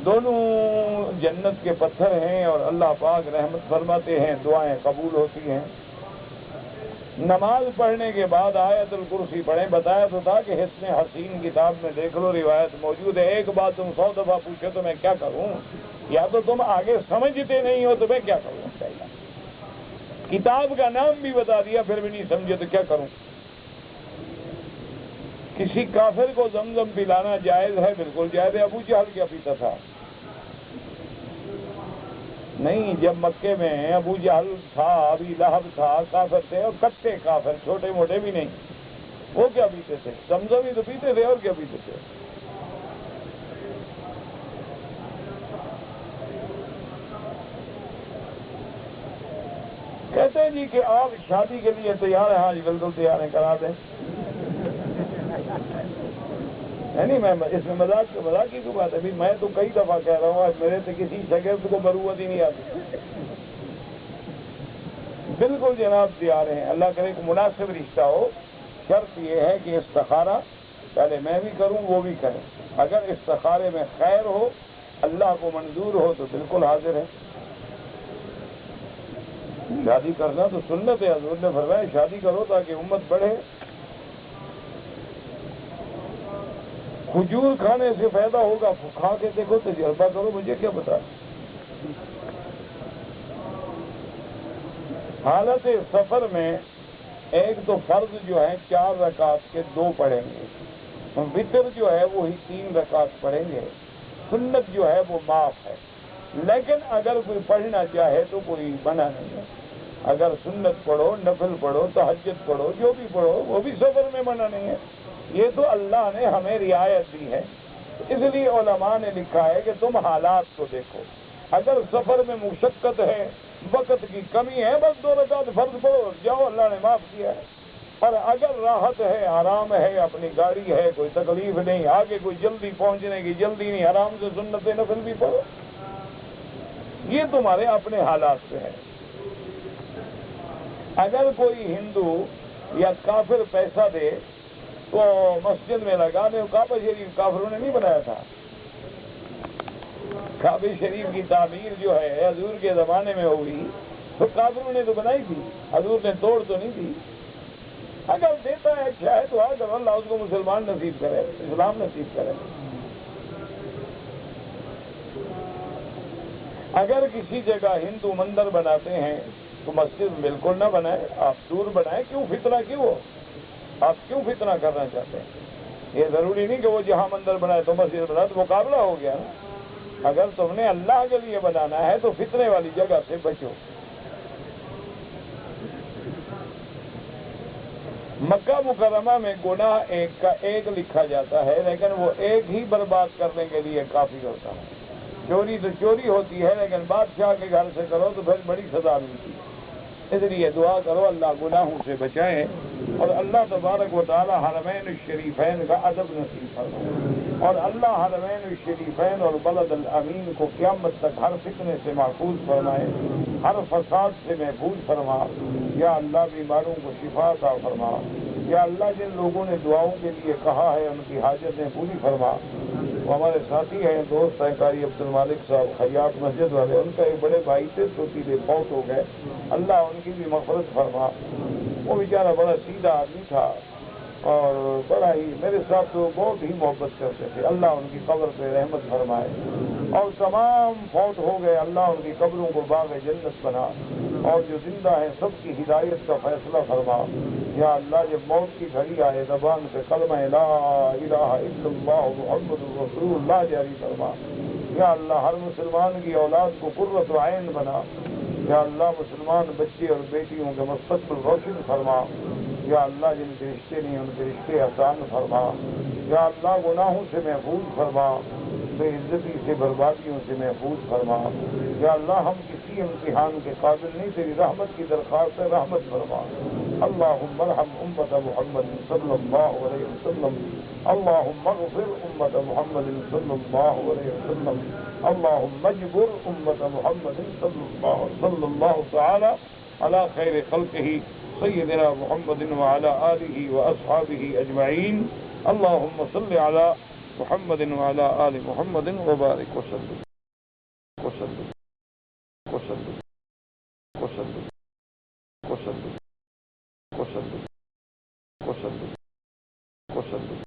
دونوں جنت کے پتھر ہیں اور اللہ پاک رحمت فرماتے ہیں، دعائیں قبول ہوتی ہیں۔ نماز پڑھنے کے بعد آیت الکرسی پڑھیں۔ بتایا تو تھا کہ حسن حسین کتاب میں دیکھ لو، روایت موجود ہے۔ ایک بات تم 100 دفعہ پوچھو تو میں کیا کروں؟ یا تو تم آگے سمجھتے نہیں ہو تو میں کیا کروں؟ کتاب کا نام بھی بتا دیا پھر بھی نہیں سمجھے تو کیا کروں؟ کسی کافر کو زمزم پلانا جائز ہے؟ بالکل جائز ہے۔ ابو جہل کیا پیتا تھا؟ نہیں، جب مکے میں ابو جہل تھا، ابی لہب تھا، کافر تھے، اور کٹے کافر، چھوٹے موٹے بھی نہیں، وہ کیا پیتے تھے؟ زمزم ہی تو پیتے تھے، اور کیا پیتے تھے؟ کہتے ہیں جی کہ آپ شادی کے لیے تیار ہیں؟ ہاں جی بالکل تیار ہیں، کرا دیں۔ نہیں، میں اس میں مذاق کی تو بات ہے، میں تو کئی دفعہ کہہ رہا ہوں، آج میرے سے کسی شاگرد کو مروت ہی نہیں آتی۔ بالکل جناب تیار ہیں، اللہ کرے کہ مناسب رشتہ ہو۔ شرط یہ ہے کہ استخارہ پہلے میں بھی کروں، وہ بھی کریں۔ اگر استخارے میں خیر ہو، اللہ کو منظور ہو تو بالکل حاضر ہے۔ شادی کرنا تو سنت ہے، حضور نے فرمایا شادی کرو تاکہ امت بڑھے۔ کھجور کھانے سے فائدہ ہوگا، کھا کے دیکھو، تجربہ کرو، مجھے کیا پتا۔ حالت سفر میں ایک تو فرض جو ہے 4 رکعت کے 2 پڑھیں گے، وتر جو ہے وہی 3 رکعت پڑھیں گے، سنت جو ہے وہ معاف ہے۔ لیکن اگر کوئی پڑھنا چاہے تو کوئی منع نہیں ہے، اگر سنت پڑھو، نفل پڑھو، تہجد پڑھو، جو بھی پڑھو، وہ بھی سفر میں منع نہیں ہے۔ یہ تو اللہ نے ہمیں رعایت دی ہے، اس لیے علماء نے لکھا ہے کہ تم حالات کو دیکھو۔ اگر سفر میں مشقت ہے، وقت کی کمی ہے، بس 2 رکعت فرض پڑھو، جاؤ، اللہ نے معاف کیا ہے۔ اور اگر راحت ہے، آرام ہے، اپنی گاڑی ہے، کوئی تکلیف نہیں، آگے کوئی جلدی پہنچنے کی جلدی نہیں، آرام سے سنت نفل بھی پڑھو۔ یہ تمہارے اپنے حالات پہ ہے۔ اگر کوئی ہندو یا کافر پیسہ دے تو مسجد میں لگا دے. کعبہ شریف کافروں نے نہیں بنایا تھا. کعبہ شریف کی تعمیر جو ہے حضور کے زمانے میں ہوئی تو کافروں نے تو بنائی تھی, حضور نے توڑ تو نہیں تھی. اگر دیتا ہے اچھا ہے تو اگر اللہ اس کو مسلمان نصیب کرے, اسلام نصیب کرے. اگر کسی جگہ ہندو مندر بناتے ہیں تو مسجد بالکل نہ بنائے, آپ دور بنائیں. کیوں فتنہ, کیوں آپ کیوں فتنہ کرنا چاہتے ہیں؟ یہ ضروری نہیں کہ وہ جہاں مندر بنائے تو مسجد بنائے, تو مقابلہ ہو گیا نا. اگر تم نے اللہ کے لیے بنانا ہے تو فتنے والی جگہ سے بچو. مکہ مکرمہ میں گناہ ایک کا ایک لکھا جاتا ہے, لیکن وہ ایک ہی برباد کرنے کے لیے کافی ہوتا ہے. چوری تو چوری ہوتی ہے, لیکن بادشاہ کے گھر سے کرو تو پھر بڑی سزا ملتی ہے. اس لیے دعا کرو اللہ گناہوں سے بچائے, اور اللہ تبارک و تعالی حرمین الشریفین کا ادب نصیب فرمائے, اور اللہ حرمین الشریفین اور بلد الامین کو قیامت تک ہر فتنے سے محفوظ فرمائے, ہر فساد سے محفوظ فرما. یا اللہ بیماروں کو شفا عطا فرما. یا اللہ جن لوگوں نے دعاؤں کے لیے کہا ہے ان کی حاجتیں پوری فرما. وہ ہمارے ساتھی ہیں, دوست ہیں قاری عبد المالک صاحب خیاط مسجد والے, ان کا ایک بڑے بھائی تھے سوتیلے فوت ہو گئے, اللہ ان کی بھی مغفرت فرما. وہ بیچارہ بڑا سیدھا آدمی تھا اور بڑا ہی میرے ساتھ تو بہت ہی محبت کرتے تھے. اللہ ان کی قبر پہ رحمت فرمائے, اور تمام فوت ہو گئے اللہ ان کی قبروں کو باغ جنت بنا, اور جو زندہ ہیں سب کی ہدایت کا فیصلہ فرما. یا اللہ جب موت کی گھڑی آئے زبان سے کلمہ لا الہ الا اللہ محمد رسول اللہ جاری فرما. یا اللہ ہر مسلمان کی اولاد کو قرۃ عین بنا. یا اللہ مسلمان بچے اور بیٹیوں کے مستقبل روشن فرما. یا اللہ جن کے رشتے نہیں ان کے رشتے آسان فرما. یا اللہ گناہوں سے محفوظ فرما, بے عزتی سے بربادیوں سے محفوظ فرما. یا اللہ ہم کسی امتحان کے قابل نہیں, تیری رحمت کی درخواست ہے, رحمت فرما. اللہم ارحم امت محمد صلی اللہ علیہ وسلم. اللہم اغفر امت محمد صلی اللہ علیہ وسلم. اللہم اجبر امت محمد صلی اللہ تعالی علی خیر خلقہ سیدنا محمد وعلی آلہ واصحابہ اجمعین. اللہم صل علی محمد وعلی آل محمد وبارک وسلم وسلم وسلم وسلم وسلم وسلم وسلم وسلم